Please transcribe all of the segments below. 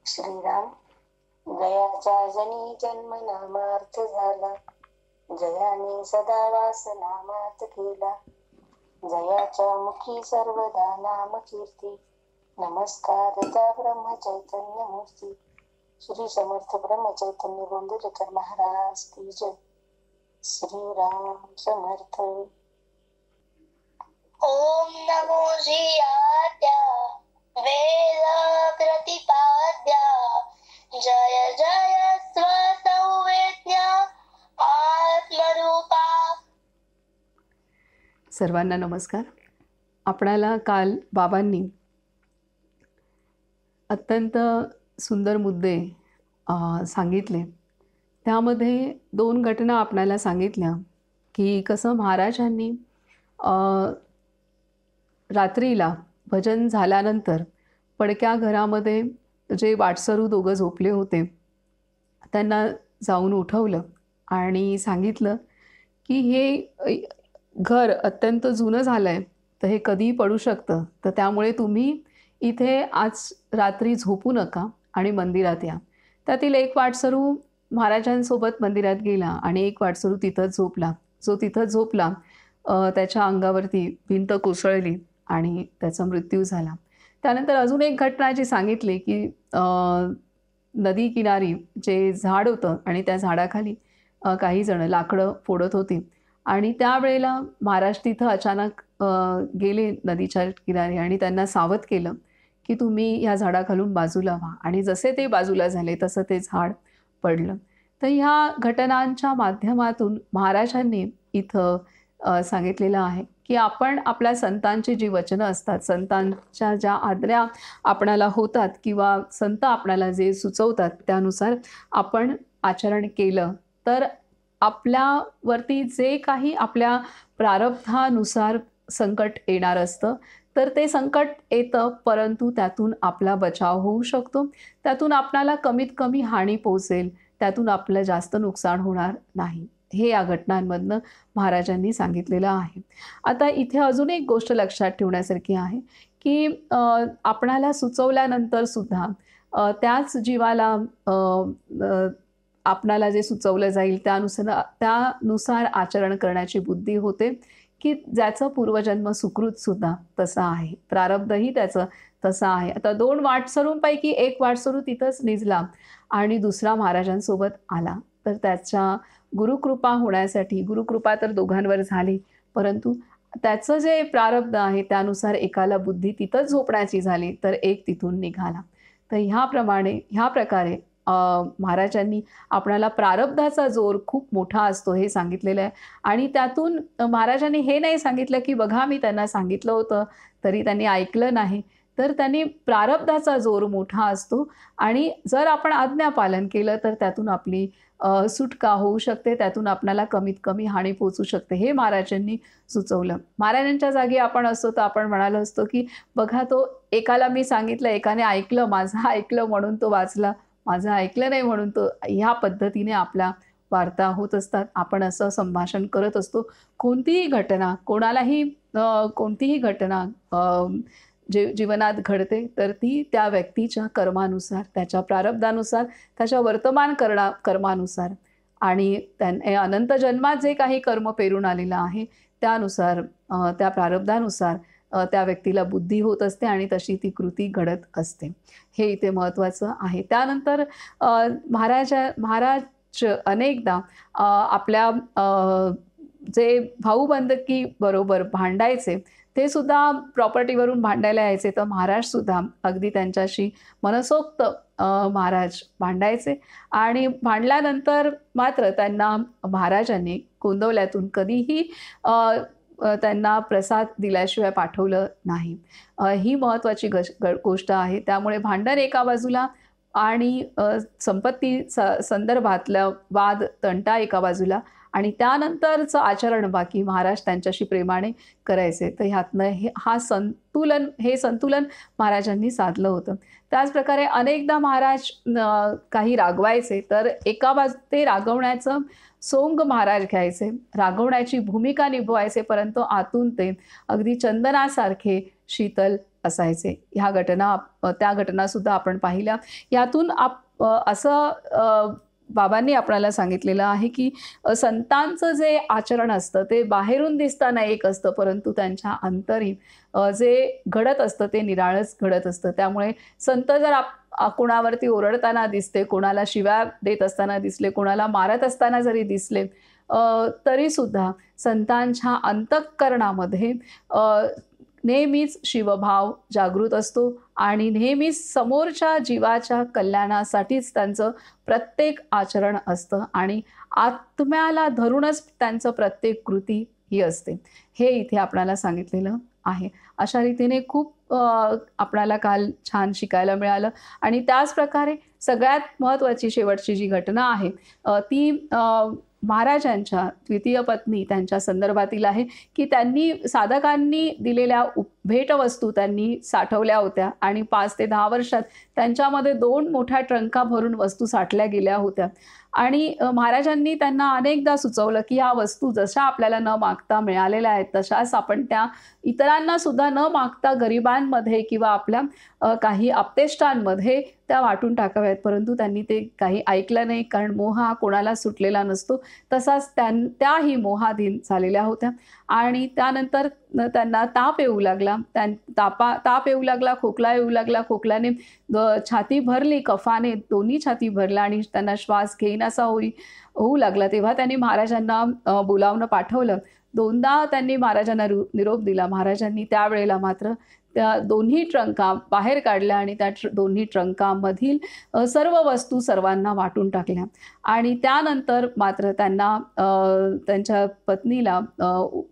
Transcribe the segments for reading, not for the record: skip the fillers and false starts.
श्रीराम जयाच्या जनी जन्म नामार्थ झाला, जयाने सदा वास नामात केला. जयाच्या मुखी सर्वदा नाम कीर्ती, नमस्कार त्या ब्रह्म चैतन्य मूर्ती. श्री समर्थ ब्रह्म चैतन्य गोंदवलेकर महाराज की जय. श्रीराम समर्थ. ओम नमो श्रीयाद्या वेद प्रतिपाद्या, जय जय स्वसंवेद्या आत्मरूपा. सर्वांना नमस्कार. आपणाला काल बाबांनी अत्यंत सुंदर मुद्दे सांगितले. त्यामध्ये 2 घटना आपणाला सांगितल्या की कसं महाराजांनी रात्रीला भजन झाल्यानंतर पडक्या घरामध्ये जे वाटसरू दोघं झोपले होते त्यांना जाऊन उठवलं आणि सांगितलं की हे घर अत्यंत जुनं झालं आहे, तर हे कधीही पडू शकतं, तर त्यामुळे तुम्ही इथे आज रात्री झोपू नका आणि मंदिरात या. त्यातील एक वाटसरू महाराजांसोबत मंदिरात गेला आणि एक वाटसरू तिथंच झोपला. जो तिथंच झोपला त्याच्या अंगावरती भिंत कोसळली आणि त्याचा मृत्यू झाला. त्यानंतर अजून एक घटना जी सांगितली की नदी किनारी जे झाड होतं आणि त्या झाडाखाली काही जण लाकडं फोडत होती आणि त्यावेळेला महाराज तिथं अचानक गेले नदीच्या किनारी आणि त्यांना सावध केलं की तुम्ही ह्या झाडाखालून बाजूला व्हा. आणि जसे ते बाजूला झाले तसं ते झाड पडलं. तर ह्या घटनांच्या माध्यमातून महाराजांनी इथं सांगितलेलं आहे की आपण आपल्या संतांची जी वचनं असतात, संतांच्या ज्या आज्ञा आपणाला होतात किंवा संत आपणाला जे सुचवतात त्यानुसार आपण आचरण केलं तर आपल्यावरती जे काही आपल्या प्रारब्धानुसार संकट येणार असतं तर ते संकट येतं, परंतु त्यातून आपला बचाव होऊ शकतो. त्यातून आपणाला कमीत कमी हानी पोहोचेल, त्यातून आपलं जास्त नुकसान होणार नाही. हे या घटनांमधनं महाराजांनी सांगितलेलं आहे. आता इथे अजून एक गोष्ट लक्षात ठेवण्यासारखी आहे की आपणाला सुचवल्यानंतर सुद्धा त्याच जीवाला आपणाला जे सुचवलं जाईल त्यानुसार आचरण करण्याची बुद्धी होते की ज्याचं पूर्वजन्म सुकृतसुद्धा तसं आहे, प्रारब्धही त्याचं तसं आहे. आता 2 वाटसरूंपैकी एक वाटसरू तिथंच निजला आणि दुसरा महाराजांसोबत आला, तर त्याच्या गुरुकृपा होण्यासाठी, गुरुकृपा तर दोघांवर झाली, परंतु त्याचं जे प्रारब्ध आहे त्यानुसार एकाला बुद्धी तिथंच झोपण्याची झाली तर एक तिथून निघाला. तर ह्या प्रकारे महाराजांनी आपणाला प्रारब्धाचा जोर खूप मोठा असतो हे सांगितलेलं आहे. आणि त्यातून महाराजांनी हे नाही सांगितलं की बघा मी त्यांना सांगितलं होतं तरी त्यांनी ऐकलं नाही, तर त्यांनी प्रारब्धाचा जोर मोठा असतो आणि जर आपण आज्ञापालन केलं तर त्यातून आपली सुटका होऊ शकते, त्यातून आपणाला कमीत कमी हानी पोचू शकते, हे महाराजांनी सुचवलं. महाराजांच्या जागी आपण असतो तर आपण म्हणालो असतो की बघा तो एकाला मी सांगितलं, एकाने ऐकलं, माझं ऐकलं म्हणून तो वाचला, माझं ऐकलं नाही म्हणून तो. ह्या पद्धतीने आपल्या वार्ता होत असतात. आपण असं संभाषण करत असतो. कोणतीही घटना कोणतीही घटना जे जीवनात घडते तर ती त्या व्यक्तीच्या कर्मानुसार, त्याच्या प्रारब्धानुसार, त्याच्या वर्तमान कर्मानुसार आणि अनंत जन्मात जे काही कर्म पेरून आलेलं आहे त्यानुसार, त्या प्रारब्धानुसार त्या व्यक्तीला बुद्धी होत असते आणि तशी ती कृती घडत असते. हे इथे महत्त्वाचं आहे. त्यानंतर महाराज अनेकदा आपल्या जे भाऊबंधकी बरोबर भांडायचे ते सुद्धा प्रॉपर्टीवरून भांडायला यायचे, तर महाराजसुद्धा अगदी त्यांच्याशी मनसोक्त महाराज भांडायचे आणि भांडल्यानंतर मात्र त्यांना महाराजांनी गोंदवल्यातून कधीही त्यांना प्रसाद दिल्याशिवाय पाठवलं नाही. ही महत्त्वाची गोष्ट आहे. त्यामुळे भांडण एका बाजूला आणि संपत्ती संदर्भातला वाद तंटा एका बाजूला आणि त्यानंतरचं आचरण बाकी महाराज त्यांच्याशी प्रेमाने करायचे. तर ह्यातनं हे संतुलन महाराजांनी साधलं होतं. त्याचप्रकारे अनेकदा महाराज काही रागवायचे तर ते रागवण्याचं सोंग महाराज घ्यायचे, रागवण्याची भूमिका निभवायचे, परंतु आतून ते अगदी चंदनासारखे शीतल असायचे. ह्या घटना त्या घटनासुद्धा आपण पाहिल्या. यातून असं बाबांनी आपल्याला सांगितलेलं आहे की संतांचं जे आचरण असतं ते बाहेरून दिसताना एक असतं, परंतु त्यांच्या अंतरी जे घडत असतं ते निराळच घडत असतं. त्यामुळे संत जर कोणावरती ओरडताना दिसते, कोणाला शिव्या देत असताना दिसले, कोणाला मारत असताना जरी दिसले, तरीसुद्धा संतांच्या अंतःकरणामध्ये नेहमीच शिवभाव जागृत असतो आणि नेहमीच समोरच्या जीवाच्या कल्याणासाठीच त्यांचं प्रत्येक आचरण असतं आणि आत्म्याला धरूनच त्यांचं प्रत्येक कृती ही असते. हे इथे आपल्याला सांगितलेलं आहे. अशा रीतीने खूप आपल्याला काल छान शिकायला मिळालं आणि त्याच प्रकारे सगळ्यात महत्त्वाची शेवटची जी घटना आहे ती महाराजांच्या द्वितीय पत्नी त्यांच्या संदर्भातील आहे की त्यांनी साधकांनी दिलेल्या भेटवस्तू त्यांनी साठवल्या होत्या आणि 5 ते 10 वर्षात त्यांच्यामध्ये 2 मोठ्या ट्रंका भरून वस्तू साठल्या गेल्या होत्या आणि महाराजांनी त्यांना अनेकदा सुचवलं की या वस्तू जशा आपल्याला न मागता मिळालेल्या आहेत तशाच आपण त्या इतरांना सुद्धा न मागता गरिबांमध्ये किंवा आपल्या काही आप्तेष्टांमध्ये त्या वाटून टाकाव्यात. परंतु त्यांनी ते काही ऐकलं नाही, कारण मोह हा कोणाला सुटलेला नसतो. तसाच त्याही मोहाधीन झालेल्या होत्या आणि त्यानंतर त्यांना ताप येऊ लागला, ताप येऊ लागला, खोकला येऊ लागला. खोकल्याने छाती भरली, कफाने दोन्ही छाती भरला आणि त्यांना श्वास घेईनासा होऊ लागला. तेव्हा त्यांनी महाराजांना बोलावणं पाठवलं. 2दा त्यांनी महाराजांना निरोप दिला. महाराजांनी त्यावेळेला मात्र त्या दोन्ही ट्रंका बाहेर काढल्या आणि त्या दोन्ही ट्रंकामधील सर्व वस्तू सर्वांना वाटून टाकल्या आणि त्यानंतर मात्र त्यांना त्यांच्या पत्नीला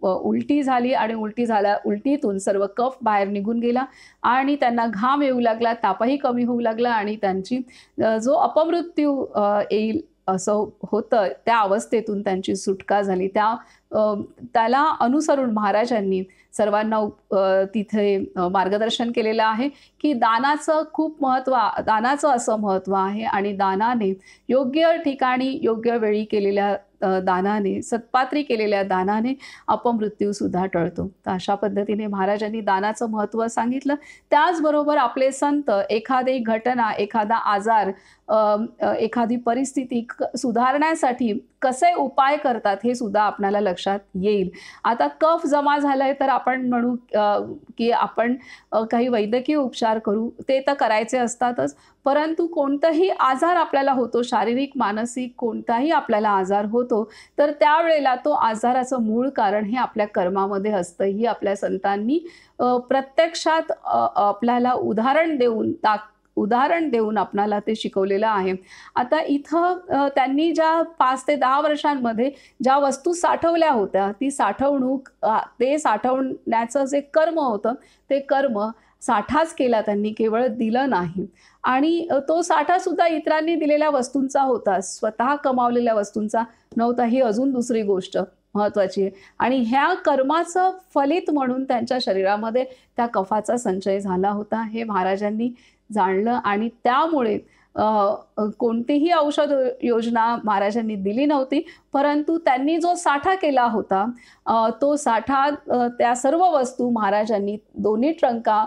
उलटी झाली आणि उलटीतून सर्व कफ बाहेर निघून गेला आणि त्यांना घाम येऊ लागला, तापही कमी होऊ लागला आणि त्यांची जो अपमृत्यू येईल असं होतं त्या अवस्थेतून त्यांची सुटका झाली. त्याला अनुसरून महाराजांनी सर्वांना तिथे मार्गदर्शन केलेलं आहे की दानाचं असं महत्त्व आहे आणि दानाने योग्य ठिकाणी योग्य वेळी केलेल्या दानाने, सत्पात्री केलेल्या दानाने अपमृत्यूसुद्धा टळतो. तर अशा पद्धतीने महाराजांनी दानाचं महत्त्व सांगितलं. त्याचबरोबर आपले संत एखादी घटना, एखादा आजार, एखादी परिस्थिती सुधारण्यासाठी कसे उपाय करतात हे सुद्धा आपल्याला लक्षात येईल. आता कफ जमा झालाय तर आपण म्हणू की आपण काही वैद्यकीय उपचार करू, ते तर करायचे असतातच, परंतु कोणताही आजार आपल्याला होतो, शारीरिक मानसिक कोणताही आपल्याला आजार होतो, तर त्यावेळेला तो आजाराचं मूळ कारण हे आपल्या कर्मामध्ये असतं. ही आपल्या संतांनी प्रत्यक्षात आपल्याला उदाहरण देऊन आपणाला ते शिकवलेलं आहे. आता इथं त्यांनी ज्या 5 ते 10 वर्षांमध्ये ज्या वस्तू साठवल्या होत्या, ती साठवणूक, ते साठवण्याचं जे कर्म होतं ते कर्म साठाच केला त्यांनी, केवळ दिलं नाही. आणि तो साठा सुद्धा इतरांनी दिलेल्या वस्तूंचा होता, स्वतः कमावलेल्या वस्तूंचा नव्हता. ही अजून दुसरी गोष्ट महत्त्वाची आहे. आणि ह्या कर्माचं फलित म्हणून त्यांच्या शरीरामध्ये त्या कफाचा संचय झाला होता हे महाराजांनी जाणलं आणि त्यामुळे कोणतीही औषध योजना महाराजांनी दिली नव्हती, परंतु त्यांनी जो साठा केला होता तो साठा, त्या सर्व वस्तू महाराजांनी दोन्ही ट्रंका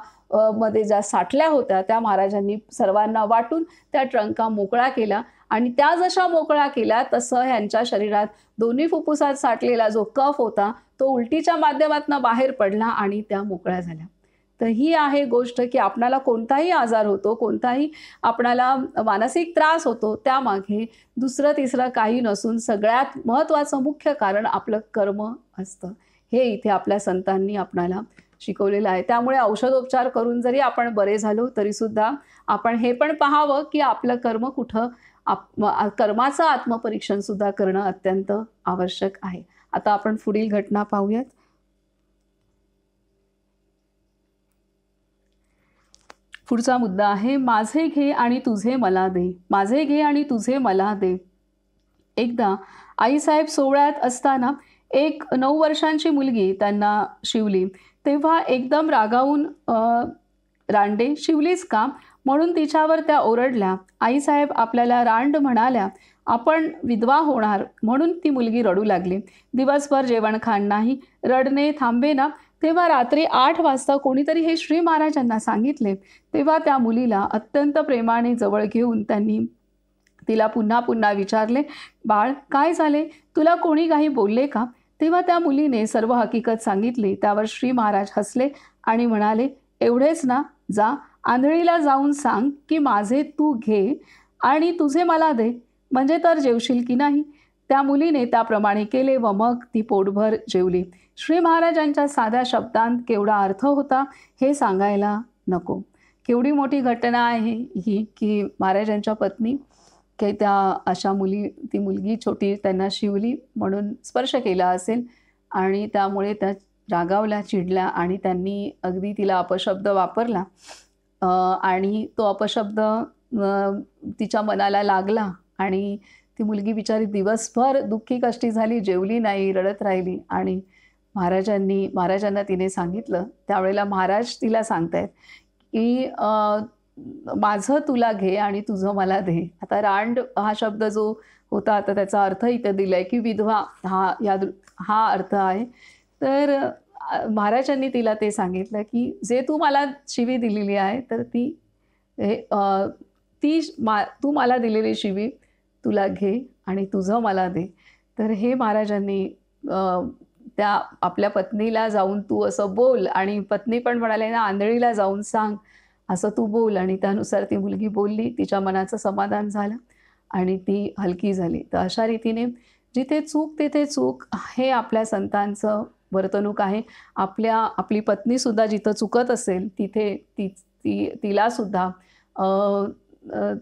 मध्ये ज्या साठल्या होत्या त्या महाराजांनी सर्वांना वाटून त्या ट्रंका मोकळा केला आणि त्या जशा मोकळा केल्या तसं ह्यांच्या शरीरात दोन्ही फुफ्फुसात साठलेला जो कफ होता तो उलटीच्या माध्यमातून बाहेर पडला आणि त्या मोकळ्या झाल्या. तर ही आहे गोष्ट की आपणाला कोणताही आजार होतो, कोणताही आपणाला मानसिक त्रास होतो, त्यामागे दुसरं तिसरं काही नसून सगळ्यात महत्त्वाचं मुख्य कारण आपलं कर्म असतं. हे इथे आपल्या संतांनी आपणाला शिकवलेलं आहे. त्यामुळे औषधोपचार करून जरी आपण बरे झालो तरीसुद्धा आपण हे पण पाहावं की आपलं कर्म कुठं, कर्माचं आत्मपरीक्षण सुद्धा करणं अत्यंत आवश्यक आहे. आता आपण पुढील घटना पाहूयात. पुढचा मुद्दा आहे, माझे घे आणि तुझे मला दे, माझे घे आणि तुझे मला दे. एकदा आईसाहेब सोहळ्यात असताना एक 9 वर्षांची मुलगी त्यांना शिवली. तेव्हा एकदम रागावून, रांडे, शिवलीस का म्हणून तिच्यावर त्या ओरडल्या. आईसाहेब आपल्याला रांड म्हणाल्या. आपण विधवा होणार म्हणून ती मुलगी रडू लागली. दिवसभर जेवण खाण नाही, रडणे थांबेना. तेव्हा रात्री 8 वाजता कोणीतरी हे श्री महाराजांना सांगितले. तेव्हा त्या मुलीला अत्यंत प्रेमाने जवळ घेऊन त्यांनी तिला पुन्हा पुन्हा विचारले, "बाळ, काय झाले? तुला कोणी काही बोलले का?" तेव्हा त्या मुलीने सर्व हकीकत सांगितली. त्यावर श्री महाराज हसले आणि म्हणाले, "एवढेच ना? जा, आंधळीला जाऊन सांग की माझे तू घे आणि तुझे मला दे, म्हणजे तर जेवशील की नाही." त्या मुलीने त्याप्रमाणे केले व मग ती पोटभर जेवली. श्री महाराजांच्या साध्या शब्दांत केवढा अर्थ होता हे सांगायला नको. केवढी मोठी घटना आहे ही, की महाराजांच्या पत्नी की त्या अशा ती मुलगी छोटी त्यांना शिवली म्हणून स्पर्श केला असेल आणि त्यामुळे त्या रागावल्या, चिडल्या आणि त्यांनी अगदी तिला अपशब्द वापरला आणि तो अपशब्द तिच्या मनाला लागला आणि ती मुलगी बिचारी दिवसभर दुःखी कष्टी झाली, जेवली नाही, रडत राहिली आणि महाराजांना तिने सांगितलं. त्यावेळेला महाराज तिला सांगतायत की माझं तुला घे आणि तुझं मला दे. आता रांड हा शब्द जो होता आता त्याचा अर्थ इथे दिलाय की विधवा हा अर्थ आहे. तर महाराजांनी तिला ते सांगितलं की जे तू मला शिवी दिलेली आहे तर तू मला दिलेली शिवी तुला घे आणि तुझं मला दे. तर हे महाराजांनी त्या आपल्या पत्नीला जाऊन तू असं बोल आणि पत्नी पण म्हणाले ना, आंधळीला जाऊन सांग असं तू बोल आणि त्यानुसार ती मुलगी बोलली. तिच्या मनाचं समाधान झालं आणि ती हलकी झाली. तर अशा रीतीने जिथे चूक तिथे चूक हे आपल्या संतांचं वर्तणूक आहे. आपली पत्नीसुद्धा जिथं चुकत असेल तिथे तिलासुद्धा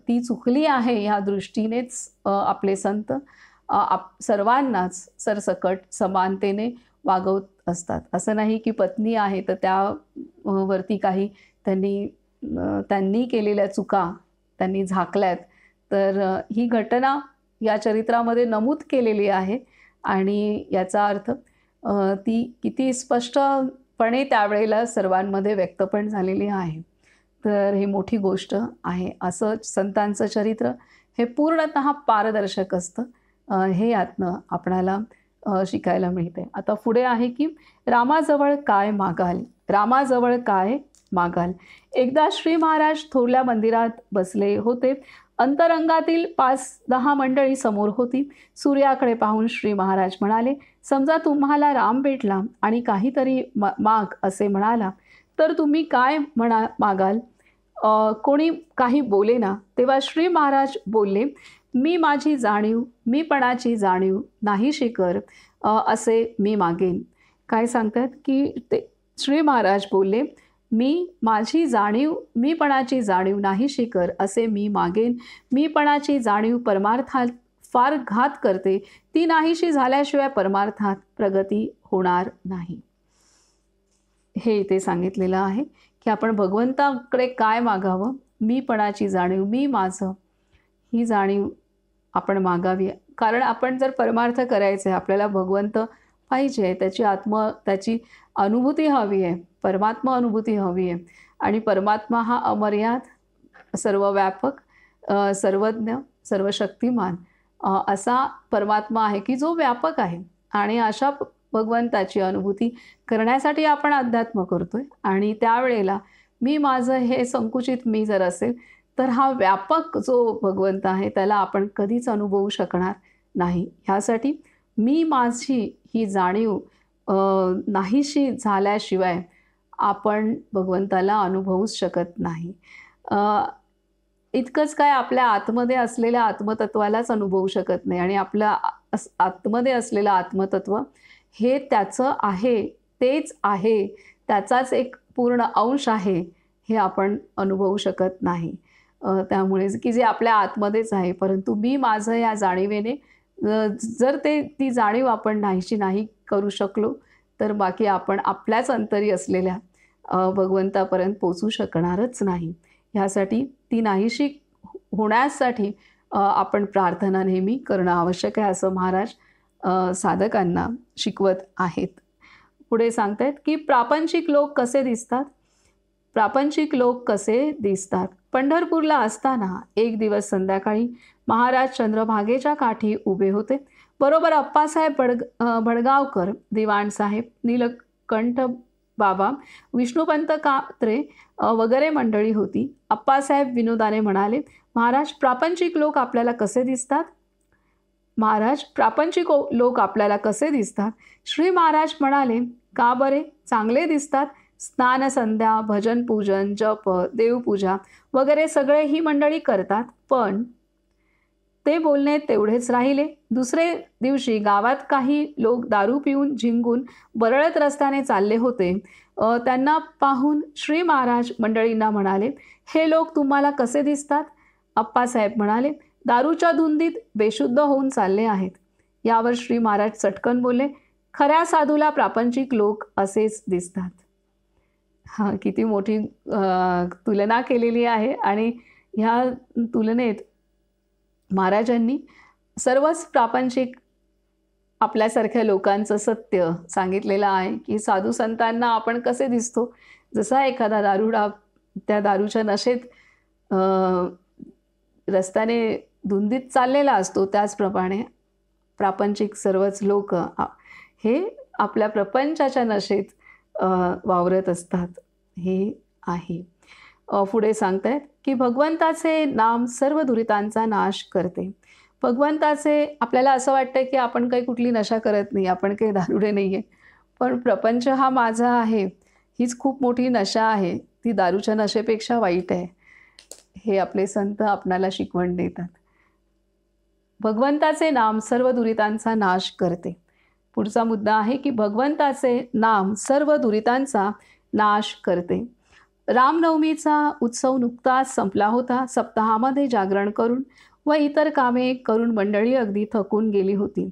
ती चुकली आहे ह्या दृष्टीनेच आपले संत सर्वांनाच सरसकट समानतेने वागवत असतात. असं नाही की पत्नी आहे तर त्यावरती काही त्यांनी केलेल्या चुका त्यांनी झाकल्यात. तर ही घटना या चरित्रामध्ये नमूद केलेली आहे आणि याचा अर्थ ती किती स्पष्टपणे त्यावेळेला सर्वांमध्ये व्यक्त पण झालेली आहे. तर ही मोठी गोष्ट आहे. असं संतांचं चरित्र हे पूर्णतः पारदर्शक असतं. हे यातनं आपणाला शिकायला मिळते. आता पुढे आहे की रामाजवळ काय मागाल, रामाजवळ काय मागाल. एकदा श्री महाराज थोरल्या मंदिरात बसले होते. अंतरंगातील 5-10 मंडळी समोर होती. सूर्याकडे पाहून श्री महाराज म्हणाले, समजा तुम्हाला राम भेटला आणि काहीतरी माग असे म्हणाला तर तुम्ही काय मागाल. कोणी काही बोले ना. तेव्हा श्री महाराज बोलले, मी माझी जाणीव, मीपणाची जाणीव नाहीशी कर असे मी मागेन. काय सांगतात की ते श्री महाराज बोलले, मी माझी जाणीव, मीपणाची जाणीव नाहीशी कर असे मी मागेन. मीपणाची जाणीव परमार्थात फार घात करते. ती नाहीशी झाल्याशिवाय परमार्थात प्रगती होणार नाही. हे इथे सांगितलेलं आहे की आपण भगवंताकडे काय मागावं. मीपणाची जाणीव, मी माझं, ही जाणीव आपण मागावी. कारण आपण जर परमार्थ करायचे, आपल्याला भगवंत पाहिजे, त्याची अनुभूती हवी आहे, परमात्मा अनुभूती हवी आहे. आणि परमात्मा हा अमर्याद, सर्वव्यापक, सर्वज्ञ, सर्वशक्तिमान असा परमात्मा आहे की जो व्यापक आहे. आणि अशा भगवंताची अनुभूती करण्यासाठी आपण अध्यात्म करतोय. आणि त्यावेळेला मी माझं हे संकुचित मी जर असेल तर हा व्यापक जो भगवंत आहे त्याला आपण कधीच अनुभवू शकणार नाही. ह्यासाठी मी माझी ही जाणीव नाहीशी झाल्याशिवाय आपण भगवंताला अनुभवूच शकत नाही. इतकंच काय, आपल्या आतमध्ये असलेल्या आत्मतत्वालाच अनुभवू शकत नाही. आणि आपल्या आतमध्ये असलेलं आत्मतत्व हे त्याचं आहे, तेच आहे, त्याचाच एक पूर्ण अंश आहे, हे आपण अनुभवू शकत नाही. त्यामुळे की जे आपल्या आतमध्येच आहे. परंतु मी माझं या जाणीवेने जर ती जाणीव आपण नाहीशी नाही करू शकलो तर बाकी आपण आपल्याच अंतरी असलेल्या भगवंतापर्यंत पोचू शकणारच नाही. ह्यासाठी ती नाहीशी होण्यासाठी आपण प्रार्थना नेहमी करणं आवश्यक आहे असं महाराज साधकांना शिकवत आहेत. पुढे सांगतायत की प्रापंचिक लोक कसे दिसतात. प्रापंचिक लोक कसे दिसतात. पंढरपूरला असताना एक दिवस संध्याकाळी महाराज चंद्रभागेच्या काठी उभे होते. बरोबर अप्पासाहेब भडगावकर, दिवाणसाहेब, नीलकंठ बाबा, विष्णुपंत कात्रे वगैरे मंडळी होती. अप्पासाहेब विनोदाने म्हणाले, महाराज, प्रापंचिक लोक आपल्याला कसे दिसतात? महाराज, प्रापंचिक लोक आपल्याला कसे दिसतात? श्री महाराज म्हणाले, का बरे, चांगले दिसतात. स्नान, संध्या, भजन, पूजन, जप, देवपूजा वगैरे सगळे ही मंडळी करतात. पण ते बोलणे तेवढेच राहिले. दुसरे दिवशी गावात काही लोक दारू पिऊन झिंगून बरळत रस्त्याने चालले होते. त्यांना पाहून श्री महाराज मंडळींना म्हणाले, हे लोक तुम्हाला कसे दिसतात? अप्पासाहेब म्हणाले, दारूच्या धुंदीत बेशुद्ध होऊन चालले आहेत. यावर श्री महाराज चटकन बोलले, खऱ्या साधूला प्रापंचिक लोक असेच दिसतात. हा, किती मोठी तुलना केलेली आहे. आणि ह्या तुलनेत महाराजांनी सर्वच प्रापंचिक आपल्यासारख्या लोकांचं सत्य सांगितलेलं आहे की साधू संतांना आपण कसे दिसतो. जसा एखादा दारुडा त्या दारूच्या नशेत रस्त्याने धुंदीत चाललेला असतो, त्याचप्रमाणे प्रापंचिक सर्वच लोक हे आपल्या प्रपंचाच्या नशेत वावरत असतात. हे आहे. पुढे सांगतायत की भगवंताचे नाम सर्व दुरितांचा नाश करते. भगवंताचे, आपल्याला असं वाटतं की आपण काही कुठली नशा करत नाही, आपण काही दारुडे नाही आहे, पण प्रपंच हा माझा आहे, हीच खूप मोठी नशा आहे, ती दारूच्या नशेपेक्षा वाईट आहे. हे आपले संत आपणाला शिकवण देतात. भगवंताचे नाम सर्व दुरितांचा नाश करते. पुढचा मुद्दा आहे की भगवंताचे नाम सर्व दुरितांचा नाश करते. रामनवमीचा उत्सव नुकताच संपला होता. सप्ताहामध्ये जागरण करून व इतर कामे करून मंडळी अगदी थकून गेली होती.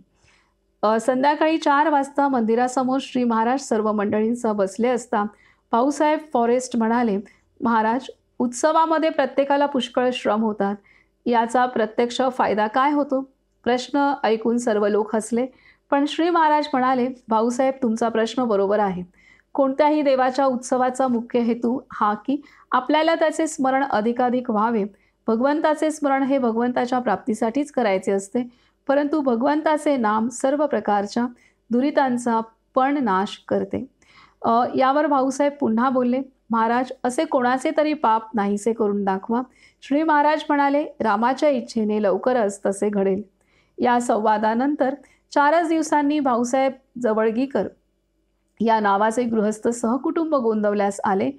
संध्याकाळी 4 वाजता मंदिरासमोर श्री महाराज सर्व मंडळींसह बसले असता भाऊसाहेब फॉरेस्ट म्हणाले, महाराज, उत्सवामध्ये प्रत्येकाला पुष्कळ श्रम होतात, याचा प्रत्यक्ष फायदा काय होतो? प्रश्न ऐकून सर्व लोक हसले. पण श्री महाराज म्हणाले, भाऊसाहेब, तुमचा प्रश्न बरोबर आहे. कोणत्याही देवाच्या उत्सवाचा मुख्य हेतू हा की आपल्याला त्याचे स्मरण अधिकाधिक व्हावे. भगवंताचे स्मरण हे भगवंताच्या प्राप्तीसाठीच करायचे असते. परंतु भगवंताचे नाम सर्व प्रकारच्या दुरितांचा पण नाश करते. यावर भाऊसाहेब पुन्हा बोलले, महाराज, असे कोणाचे तरी पाप नाहीसे करून दाखवा. श्री महाराज म्हणाले, रामाच्या इच्छेने लवकरच तसे घडेल. या संवादानंतर 4च दिवसांनी भाऊसाहेब जवळगीकर या नावाचे गृहस्थ सहकुटुंब गोंदवल्यास आले.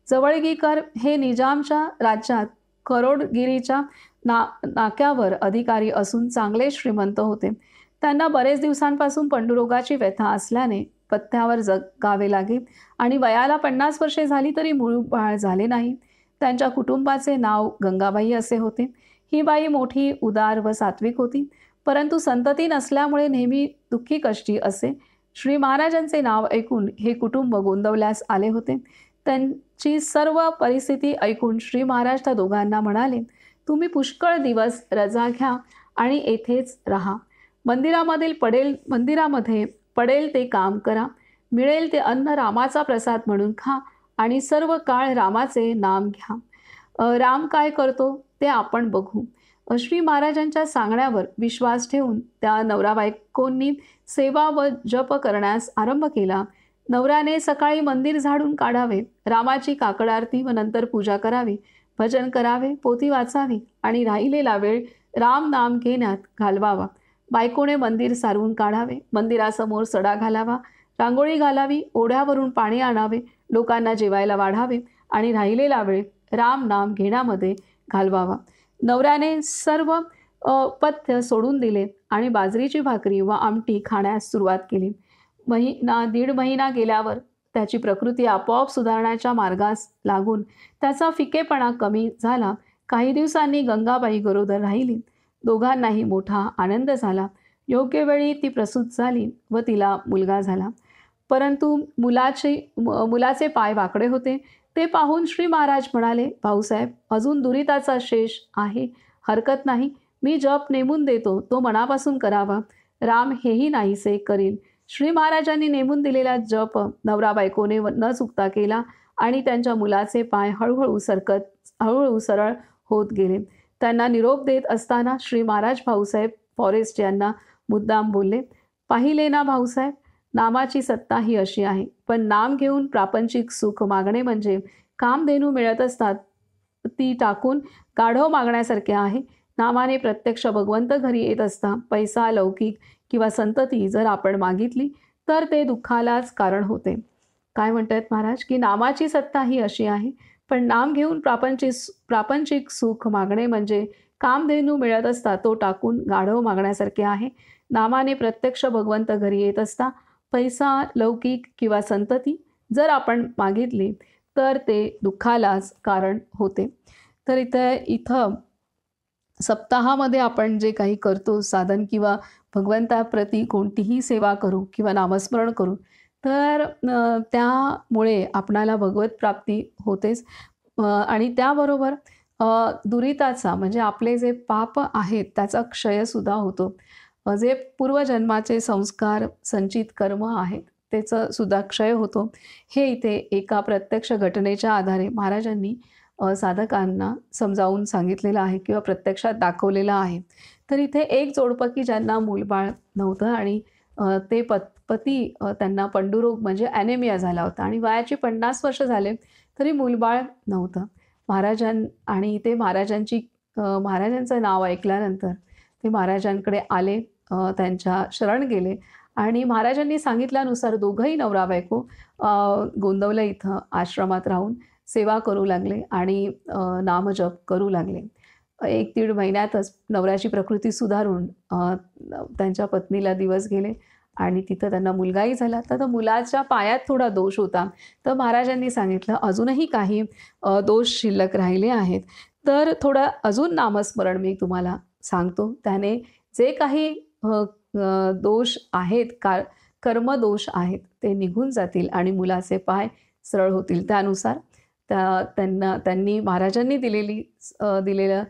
जवळगीकर हे निजामच्या राज्यात करोडगिरीच्या नाक्यावर अधिकारी असून चांगले श्रीमंत होते. त्यांना बरेच दिवसांपासून पंडुरोगाची व्यथा असल्याने पथ्यावर जगावे लागे आणि वयाला 50 वर्षे झाली तरी मूळ बाळ झाले नाही. त्यांच्या कुटुंबाचे नाव गंगाबाई असे होते. ही बाई मोठी, उदार व सात्विक होती, परंतु संतती नसल्यामुळे नेहमी दुःखी कष्टी असे. श्री महाराजांचे नाव ऐकून हे कुटुंब गोंदवल्यास आले होते. त्यांची सर्व परिस्थिती ऐकून श्री महाराज त्या दोघांना म्हणाले, तुम्ही पुष्कळ दिवस रजा घ्या आणि येथेच राहा. मंदिरामध्ये पडेल ते काम करा. मिळेल ते अन्न रामाचा प्रसाद म्हणून खा आणि सर्व काळ रामाचे नाम घ्या. राम काय करतो ते आपण बघू. श्री महाराजांच्या सांगण्यावर विश्वास ठेवून त्या नवरा बायकोंनी सेवा व जप करण्यास आरंभ केला. नवऱ्याने सकाळी मंदिर झाडून काढावे, रामाची काकड आरती व नंतर पूजा करावी, भजन करावे, पोथी वाचावी आणि राहिलेला वेळ राम नाम घेण्यात घालवावा. बायकोने मंदिर सारवून काढावे, मंदिरासमोर सडा घालावा, रांगोळी घालावी, ओढ्यावरून पाणी आणावे, लोकांना जेवायला वाढावे आणि राहिलेला वेळ राम नाम घेण्यामध्ये घालवावा. नवऱ्याने सर्व पथ्य सोडून दिले आणि बाजरीची भाकरी व आमटी खाण्यास सुरुवात केली. 1.5 महिना गेल्यावर त्याची प्रकृती आपोआप सुधारण्याच्या मार्गास लागून त्याचा फिकेपणा कमी झाला. काही दिवसांनी गंगाबाई गरोदर राहिली. दोघांनाही मोठा आनंद झाला. योग्य वेळी ती प्रसूत झाली व तिला मुलगा झाला. परंतु मुलाचे पाय वाकडे होते. ते पाहून श्री महाराज म्हणाले, भाऊसाहेब, अजून दुरिताचा शेष आहे, हरकत नाही, मी जप नेमून देतो, तो मनापासून करावा. राम हेही नाहीसे करील. श्री महाराजांनी नेमून दिलेला जप नवरा बायकोने न चुकता केला आणि त्यांच्या मुलाचे पाय हळूहळू सरळ होत गेले. त्यांना निरोप देत असताना श्री महाराज भाऊसाहेब फॉरेस्ट यांना मुद्दाम बोलले, पाहिले ना भाऊसाहेब, नामाची सत्ता ही अशी आहे. पण नाम घेऊन प्रापंचिक सुख मागणे म्हणजे कामधेनू मिळत असतात ती टाकून गाढव मागण्यासारखे आहे. नामाने प्रत्यक्ष भगवंत घरी येत असता पैसा, लौकिक किंवा संतती जर आपण मागितली तर ते दुःखालाच कारण होते. काय म्हणतायत महाराज की नामाची सत्ता ही अशी आहे. पण नाम घेऊन प्रापंचिक सुख मागणे म्हणजे कामधेनू मिळत असता तो टाकून गाढव मागण्यासारखे आहे. नामाने प्रत्यक्ष भगवंत घरी येत असता पैसा, लौकिक किंवा संतती जर आपण मागितली तर ते दुःखालाच कारण होते. तर इथं सप्ताहामध्ये आपण जे काही करतो साधन किंवा भगवंताप्रती कोणतीही सेवा करू किंवा नामस्मरण करू तर त्यामुळे आपणाला भगवत प्राप्ती होतेच. आणि त्याबरोबर दुरिताचा म्हणजे आपले जे पाप आहेत त्याचा क्षयसुद्धा होतो. जे पूर्वजन्माचे संस्कार संचित कर्म आहेत त्याचं सुद्धा क्षय होतो. हे इथे एका प्रत्यक्ष घटनेच्या आधारे महाराजांनी साधकांना समजावून सांगितलेलं आहे किंवा प्रत्यक्षात दाखवलेलं आहे. तर इथे एक जोडपं की ज्यांना मूलबाळ नव्हतं आणि ते पती त्यांना पंडुरोग म्हणजे ॲनेमिया झाला होता आणि वयाची 50 वर्ष झाले तरी मूलबाळ नव्हतं. आणि ते महाराजांचं नाव ऐकल्यानंतर ते महाराजांकडे आले, त्यांच्या शरण गेले आणि महाराजांनी सांगितल्यानुसार दोघंही नवरा बायको गोंदवलं इथं आश्रमात राहून सेवा करू लागले आणि नामजप करू लागले. 1-1.5 महिन्यातच नवऱ्याची प्रकृती सुधारून त्यांच्या पत्नीला दिवस गेले आणि तिथं त्यांना मुलगाही झाला. तर मुलाच्या पायात थोडा दोष होता. तर महाराजांनी सांगितलं अजूनही काही दोष शिल्लक राहिले आहेत. तर थोडं अजून नामस्मरण मी तुम्हाला सांगतो. त्याने जे काही दोष आहेत कर्मदोष आहेत ते निघून जातील आणि मुलाचे पाय सरळ होतील. त्यानुसार त्यांनी महाराजांनी दिलेलं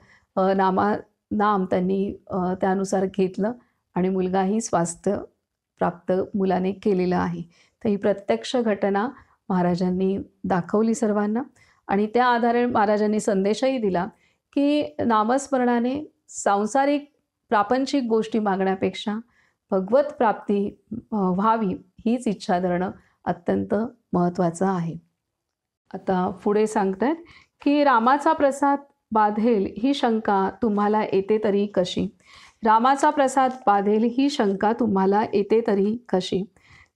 नाम त्यांनी त्यानुसार घेतलं आणि मुलगाही स्वास्थ्य प्राप्त मुलाने केलेलं आहे. तर ही प्रत्यक्ष घटना महाराजांनी दाखवली सर्वांना आणि त्या आधारे महाराजांनी संदेशही दिला की नामस्मरणाने सांसारिक प्रापंचिक गोष्टी मागण्यापेक्षा भगवत प्राप्ती व्हावी हीच इच्छा धरणं अत्यंत महत्त्वाचं आहे. आता पुढे सांगतायत की रामाचा प्रसाद बाधेल ही शंका तुम्हाला येते तरी कशी. रामाचा प्रसाद बाधेल ही शंका तुम्हाला येते तरी कशी.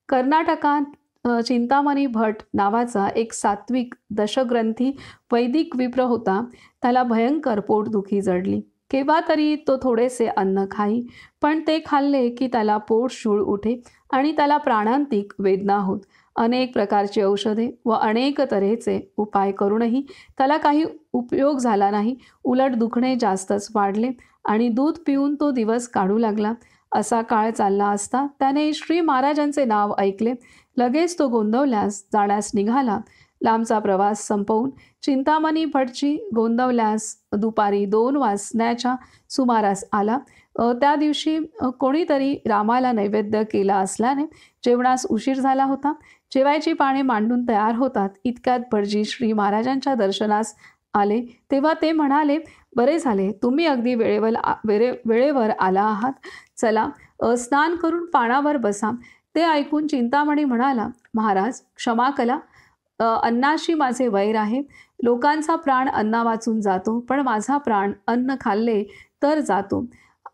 कर्नाटकात चिंतामणी भट नावाचा एक सात्विक दशग्रंथी वैदिक विप्र होता. त्याला भयंकर पोटदुखी जडली. केव्हा तरी तो थोडेसे अन्न खाई, पण ते खाल्ले की त्याला पोट शूळ उठे आणि त्याला प्राणांतिक वेदना होत. अनेक प्रकारची औषधे व अनेक तऱ्हेचे उपाय करूनही त्याला काही उपयोग झाला नाही. उलट दुखणे जास्तच वाढले आणि दूध पिऊन तो दिवस काढू लागला. असा काळ चालला असता त्याने श्री महाराजांचे नाव ऐकले. लगेच तो गोंदवल्यास जाण्यास निघाला. लांबचा प्रवास संपवून चिंतामणी भटजी गोंदवल्यास दुपारी 2 वाजण्याच्या सुमारास आला. त्या दिवशी कोणीतरी रामाला नैवेद्य केला असल्याने जेवणास उशीर झाला होता. जेवायची पाने मांडून तयार होतात इतक्यात भटजी श्री महाराजांच्या दर्शनास आले. तेव्हा ते म्हणाले, बरे झाले, तुम्ही अगदी वेळेवर आला आहात. चला स्नान करून पानावर बसा. ते ऐकून चिंतामणी म्हणाला, महाराज क्षमा कला, अन्नाशी माझे वैर आहे. लोकांचा प्राण अन्ना वाचून जातो, पण माझा प्राण अन्न खाल्ले तर जातो.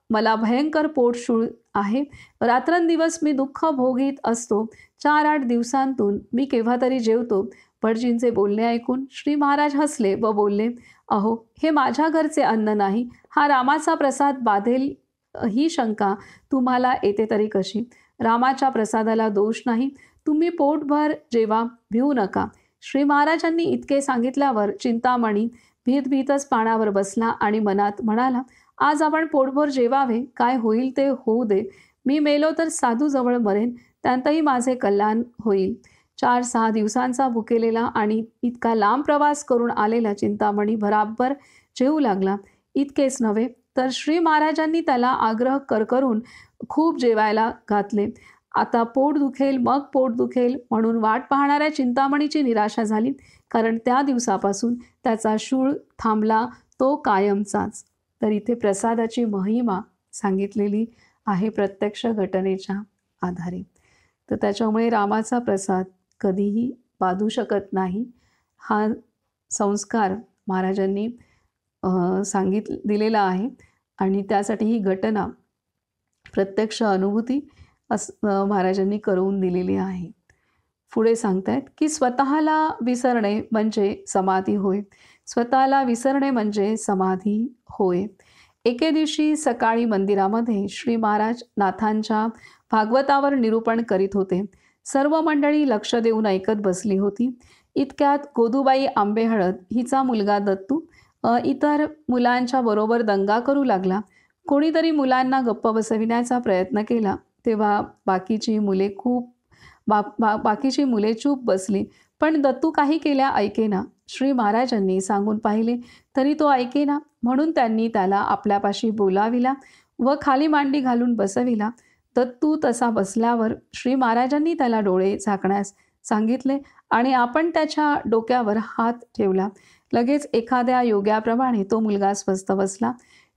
मला भयंकर पोटशूळ आहे. रात्रंदिवस मी दुःख भोगीत असतो. 4-8 दिवसांतून मी केव्हा तरी जेवतो. भटजींचे बोलणे ऐकून श्री महाराज हसले व बोलले, अहो हे माझ्या घरचे अन्न नाही. हा रामाचा प्रसाद बाधेल ही शंका तुम्हाला येते तरी कशी. रामाच्या प्रसादाला दोष नाही. तुम्ही पोटभर जेवा, भिवू नका. श्री महाराजांनी इतके सांगितल्यावर चिंतामणी भीतच पानावर बसला आणि मनात म्हणाला, आज आपण पोटभर जेवावे, काय होईल ते होऊ दे. मी मेलो तर साधूजवळ मरेन, त्यांतही माझे कल्याण होईल. 4-6 दिवसांचा भुकेलेला आणि इतका लांब प्रवास करून आलेला चिंतामणी भराभर जेवू लागला. इतकेच नव्हे तर श्री महाराजांनी त्याला आग्रह करून खूप जेवायला घातले. आता पोट दुखेल, मग पोट दुखेल म्हणून वाट पाहणाऱ्या चिंतामणीची निराशा झाली. कारण त्या दिवसापासून त्याचा शूळ थांबला तो कायमचाच. तर इथे प्रसादाची महिमा सांगितलेली आहे प्रत्यक्ष घटनेच्या आधारे. तर त्याच्यामुळे रामाचा प्रसाद कधीही बाधू शकत नाही. हा संस्कार महाराजांनी दिलेला आहे आणि त्यासाठी ही घटना प्रत्यक्ष अनुभूती महाराजांनी करून दिलेली आहे. पुढे सांगतायत की स्वतःला विसरणे म्हणजे समाधी होय. स्वतःला विसरणे म्हणजे समाधी होय. एके दिवशी सकाळी मंदिरामध्ये श्री महाराज नाथांच्या भागवतावर निरूपण करीत होते. सर्व मंडळी लक्ष देऊन ऐकत बसली होती. इतक्यात गोदूबाई आंबेहळद हिचा मुलगा दत्तू इतर मुलांच्या बरोबर दंगा करू लागला. कोणीतरी मुलांना गप्प बसविण्याचा प्रयत्न केला तेव्हा बाकीची मुले चूप बसली. पण दत्तू काही केल्या ऐकेना. श्री महाराजांनी सांगून पाहिले तरी तो ऐकेना. म्हणून त्यांनी त्याला आपल्यापाशी बोलाविला व खाली मांडी घालून बसविला. दत्तू तसा बसल्यावर श्री महाराजांनी त्याला डोळे झाकण्यास सांगितले आणि आपण त्याच्या डोक्यावर हात ठेवला. लगेच एखाद्या योग्याप्रमाणे तो मुलगा स्वस्थ बसला.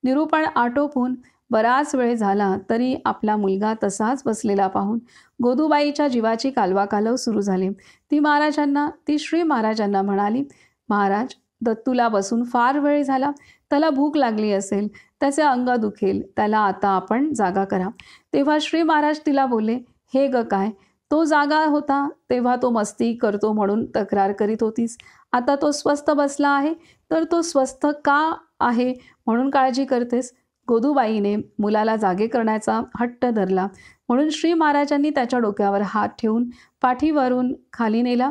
निरूपण आटोपून बराच वेळ झाला तरी आपला मुलगा तसाच बसलेला पाहून गोदूबाईच्या जीवाची कालवाकालव सुरू झाली. ती श्री महाराजांना म्हणाली, महाराज, दत्तूला बसून फार वेळ झाला. त्याला भूक लागली असेल, त्याचे अंग दुखेल, त्याला आता आपण जागा करा. तेव्हा श्री महाराज तिला बोलले, हे ग काय, तो जागा होता तेव्हा तो मस्ती करतो म्हणून तक्रार करीत होतीस. आता तो स्वस्थ बसला आहे तर तो स्वस्थ का आहे म्हणून काळजी करतेस. गोदूबाईने मुलाला जागे करण्याचा हट्ट धरला म्हणून श्री महाराजांनी त्याच्या डोक्यावर हात ठेवून पाठीवरून खाली नेला.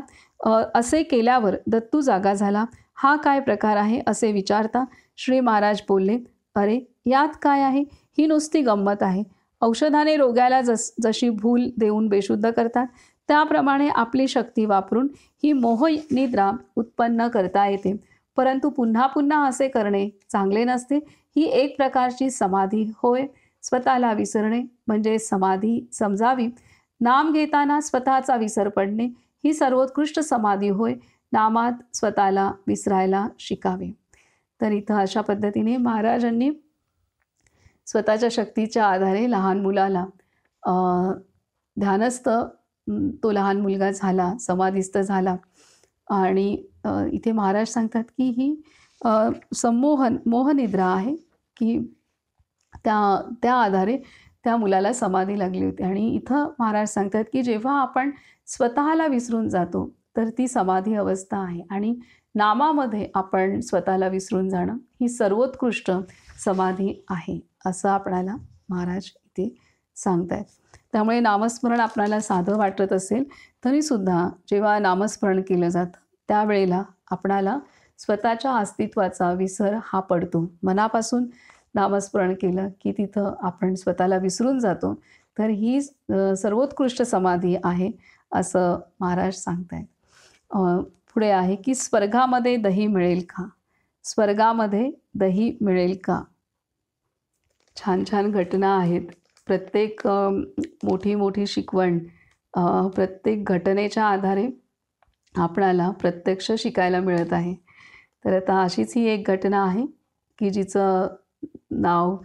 असे केल्यावर दत्तू जागा झाला. हा काय प्रकार आहे असे विचारता श्री महाराज बोलले, अरे यात काय आहे, ही नुसती गंमत आहे. औषधाने रोग्याला जशी भूल देऊन बेशुद्ध करतात त्याप्रमाणे आपली शक्ती वापरून ही मोहनिद्रा उत्पन्न करता येते. परंतु पुन्हा पुन्हा असे करणे चांगले नसते. ही एक प्रकारची समाधी होय. स्वतःला विसरणे म्हणजे समाधी समजावी. नाम घेताना स्वतःचा विसर पडणे ही सर्वोत्कृष्ट समाधी होय. नामात स्वतःला विसरायला शिकावे. तर इथं अशा पद्धतीने महाराजांनी स्वतःच्या शक्तीच्या आधारे लहान मुलाला ध्यानस्थ तो लहान मुलगा झाला, समाधीस्थ झाला. आणि इथे महाराज सांगतात की ही मोहनिद्रा आहे की त्या आधारे त्या मुलाला समाधी लागली होती. आणि इथं महाराज सांगतात की जेव्हा आपण स्वतःला विसरून जातो तर ती समाधी अवस्था आहे आणि नामामध्ये आपण स्वतःला विसरून जाणं ही सर्वोत्कृष्ट समाधी आहे असं आपल्याला महाराज इथे सांगतायत. त्यामुळे नामस्मरण आपल्याला साधं वाटत असेल तरीसुद्धा जेव्हा नामस्मरण केलं जातं त्यावेळेला आपणाला स्वतःच्या अस्तित्वाचा विसर हा पडतो. मनापासून नामस्मरण केलं की तिथं आपण स्वतःला विसरून जातो. तर ही सर्वोत्कृष्ट समाधी आहे असं महाराज सांगतायत. पुढे आहे की स्वर्गामध्ये दही मिळेल का, स्वर्गामध्ये दही मिळेल का. छान छान घटना आहेत. प्रत्येक मोठी शिकवण प्रत्येक घटनेच्या आधारे आपणाला प्रत्यक्ष शिकायला मिळत आहे. तर आता अशीच ही एक घटना आहे की जिचं नाव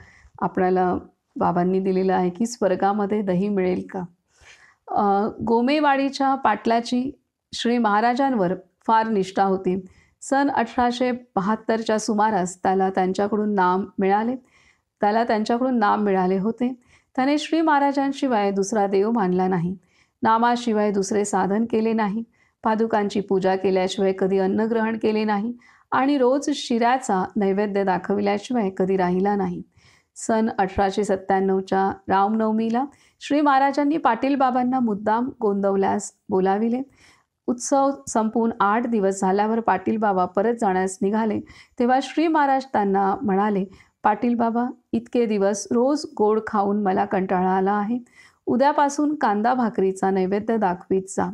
आपल्याला बाबांनी दिलेलं आहे की स्वर्गामध्ये दही मिळेल का. गोमेवाडीच्या पाटलाची श्री महाराजांवर फार निष्ठा होती. सन 1872च्या सुमारास त्याला त्यांच्याकडून नाम मिळाले होते. त्याने श्री महाराजांशिवाय दुसरा देव मानला नाही. नामाशिवाय दुसरे साधन केले नाही. पादुकांची पूजा केल्याशिवाय कधी अन्न ग्रहण केले नाही आणि रोज शिऱ्याचा नैवेद्य दाखविल्याशिवाय कधी राहिला नाही. सन 1897च्या रामनवमीला श्री महाराजांनी पाटील बाबांना मुद्दाम गोंदवल्यास बोलाविले. उत्सव संपून 8 दिवस झाल्यावर पाटील बाबा परत जाण्यास निघाले तेव्हा श्री महाराज त्यांना म्हणाले, पाटील बाबा, इतके दिवस रोज गोड खाऊन मला कंटाळा आला आहे. उद्यापासून कांदा भाकरीचा नैवेद्य दाखवीत जा.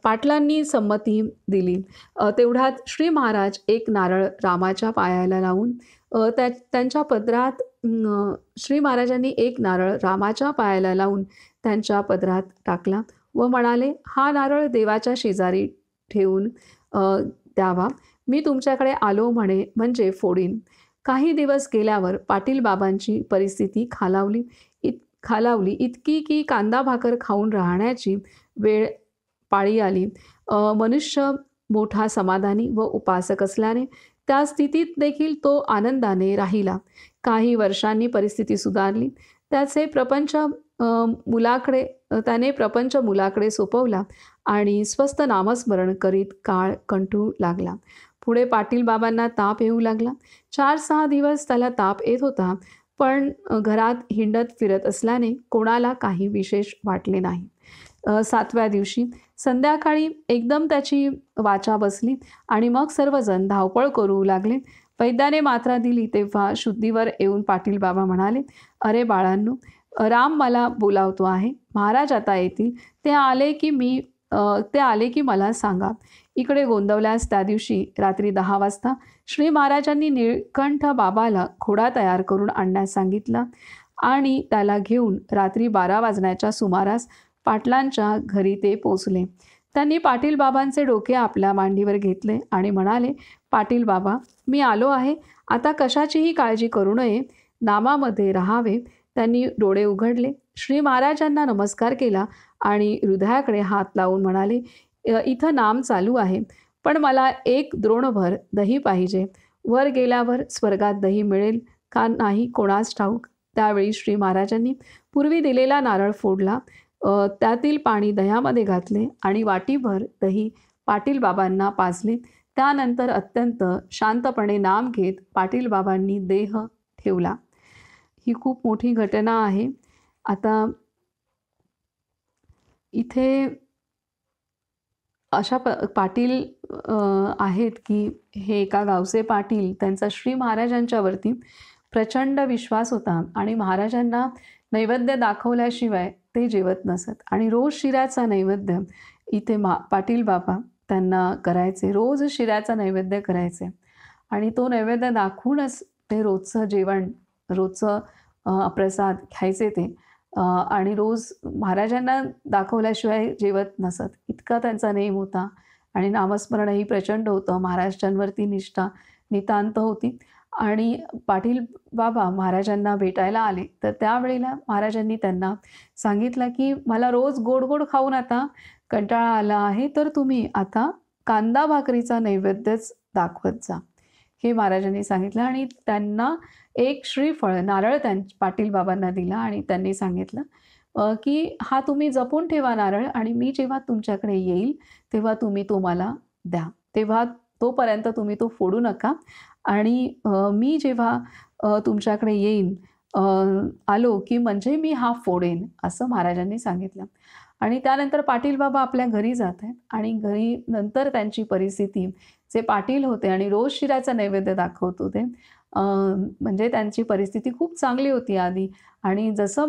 पाटलांनी संमती दिली. तेवढ्यात श्री महाराज एक नारळ रामाच्या पायाला लावून त्यांच्या पदरात श्री महाराजांनी एक नारळ रामाच्या पायाला लावून त्यांच्या पदरात टाकला व म्हणाले, हा नारळ देवाच्या शेजारी ठेवून द्यावा. मी तुमच्याकडे आलो म्हणजे फोडीन. काही दिवस गेल्यावर पाटील बाबांची परिस्थिती खालावली. खालावली इतकी की कांदा भाकर खाऊन राहण्याची वेळ पाळी आली. मनुष्य मोठा समाधानी व उपासक असल्याने त्या स्थितीत देखील तो आनंदाने राहिला. काही वर्षांनी परिस्थिती सुधारली. त्याने प्रपंच मुलाकडे सोपवला आणि स्वस्त नामस्मरण करीत काळ कंठू लागला. पुढे पाटील बाबांना ताप येऊ लागला. 4-6 दिवस त्याला ताप येत होता, पण घरात हिंडत फिरत असल्याने कोणाला काही विशेष वाटले नाही. 7व्या दिवशी संध्याकाळी एकदम त्याची वाचा बसली आणि मग सर्वजण धावपळ करू लागले. वैद्याने मात्रा दिली तेव्हा शुद्धीवर येऊन पाटील बाबा म्हणाले, "अरे बाळांनो, राम मला बोलावतो आहे. महाराज आता येतील. ते आले की मला सांगा." इकडे गोंदवल्यास त्या दिवशी रात्री 10 वाजता श्री महाराजांनी निळकंठ बाबाला घोडा तयार करून आणण्यास सांगितला आणि त्याला घेऊन रात्री 12 वाजण्याच्या सुमारास पाटलांच्या घरी ते पोचले. त्यांनी पाटील बाबांचे डोके आपल्या मांडीवर घेतले आणि म्हणाले, "पाटील बाबा, मी आलो आहे. आता कशाचीही काळजी करू नये. नामामध्ये राहावे." त्यांनी डोळे उघडले, श्री महाराजांना नमस्कार केला आणि हृदयाकडे हात लावून म्हणाले, "इथं नाम चालू आहे, पण मला 1 द्रोणभर दही पाहिजे. वर गेल्यावर स्वर्गात दही मिळेल का नाही कोणास ठाऊक." त्यावेळी श्री महाराजांनी पूर्वी दिलेला नारळ फोडला, त्यातील पाणी दह्यामध्ये घातले आणि वाटीभर दही पाटील बाबांना पाजले. त्यानंतर अत्यंत शांतपणे नाम घेत पाटील बाबांनी देह ठेवला. ही खूप मोठी घटना आहे. आता इथे अशा पाटील आहेत की हे एका गावचे पाटील, त्यांचा श्री महाराजांच्यावरती प्रचंड विश्वास होता आणि महाराजांना नैवेद्य दाखवल्याशिवाय ते जेवत नसत आणि रोज शिऱ्याचा नैवेद्य इथे पाटील बाबा त्यांना करायचे. रोज शिऱ्याचा नैवेद्य करायचे आणि तो नैवेद्य दाखवूनच ते रोजचं जेवण, रोजचं प्रसाद खायचे ते. आणि रोज महाराजांना दाखवल्याशिवाय जेवत नसत. इतका त्यांचा नेम होता आणि नामस्मरणही प्रचंड होतं. महाराजांवरती निष्ठा नितांत होती. आणि पाटील बाबा महाराजांना भेटायला आले तर त्यावेळेला महाराजांनी त्यांना सांगितलं की मला रोज गोड गोड खाऊन आता कंटाळा आला आहे, तर तुम्ही आता कांदा भाकरीचा नैवेद्यच दाखवत जा, हे महाराजांनी सांगितलं. आणि त्यांना 1 श्रीफळ नारळ पाटील बाबांना दिला आणि त्यांनी सांगितलं की हा तुम्ही जपून ठेवा नारळ आणि मी जेव्हा तुमच्याकडे येईल तेव्हा तुम्ही तो मला द्या. तेव्हा तोपर्यंत तुम्ही तो फोडू नका आणि मी जेव्हा तुमच्याकडे येईन आलो की म्हणजे मी हा फोडेन, असं महाराजांनी सांगितलं. आणि त्यानंतर पाटील बाबा आपल्या घरी जात आहेत आणि घरी नंतर त्यांची परिस्थिती, जे पाटील होते आणि रोज शिऱ्याचा नैवेद्य दाखवत होते, म्हणजे त्यांची परिस्थिती खूप चांगली होती आधी. आणि जसं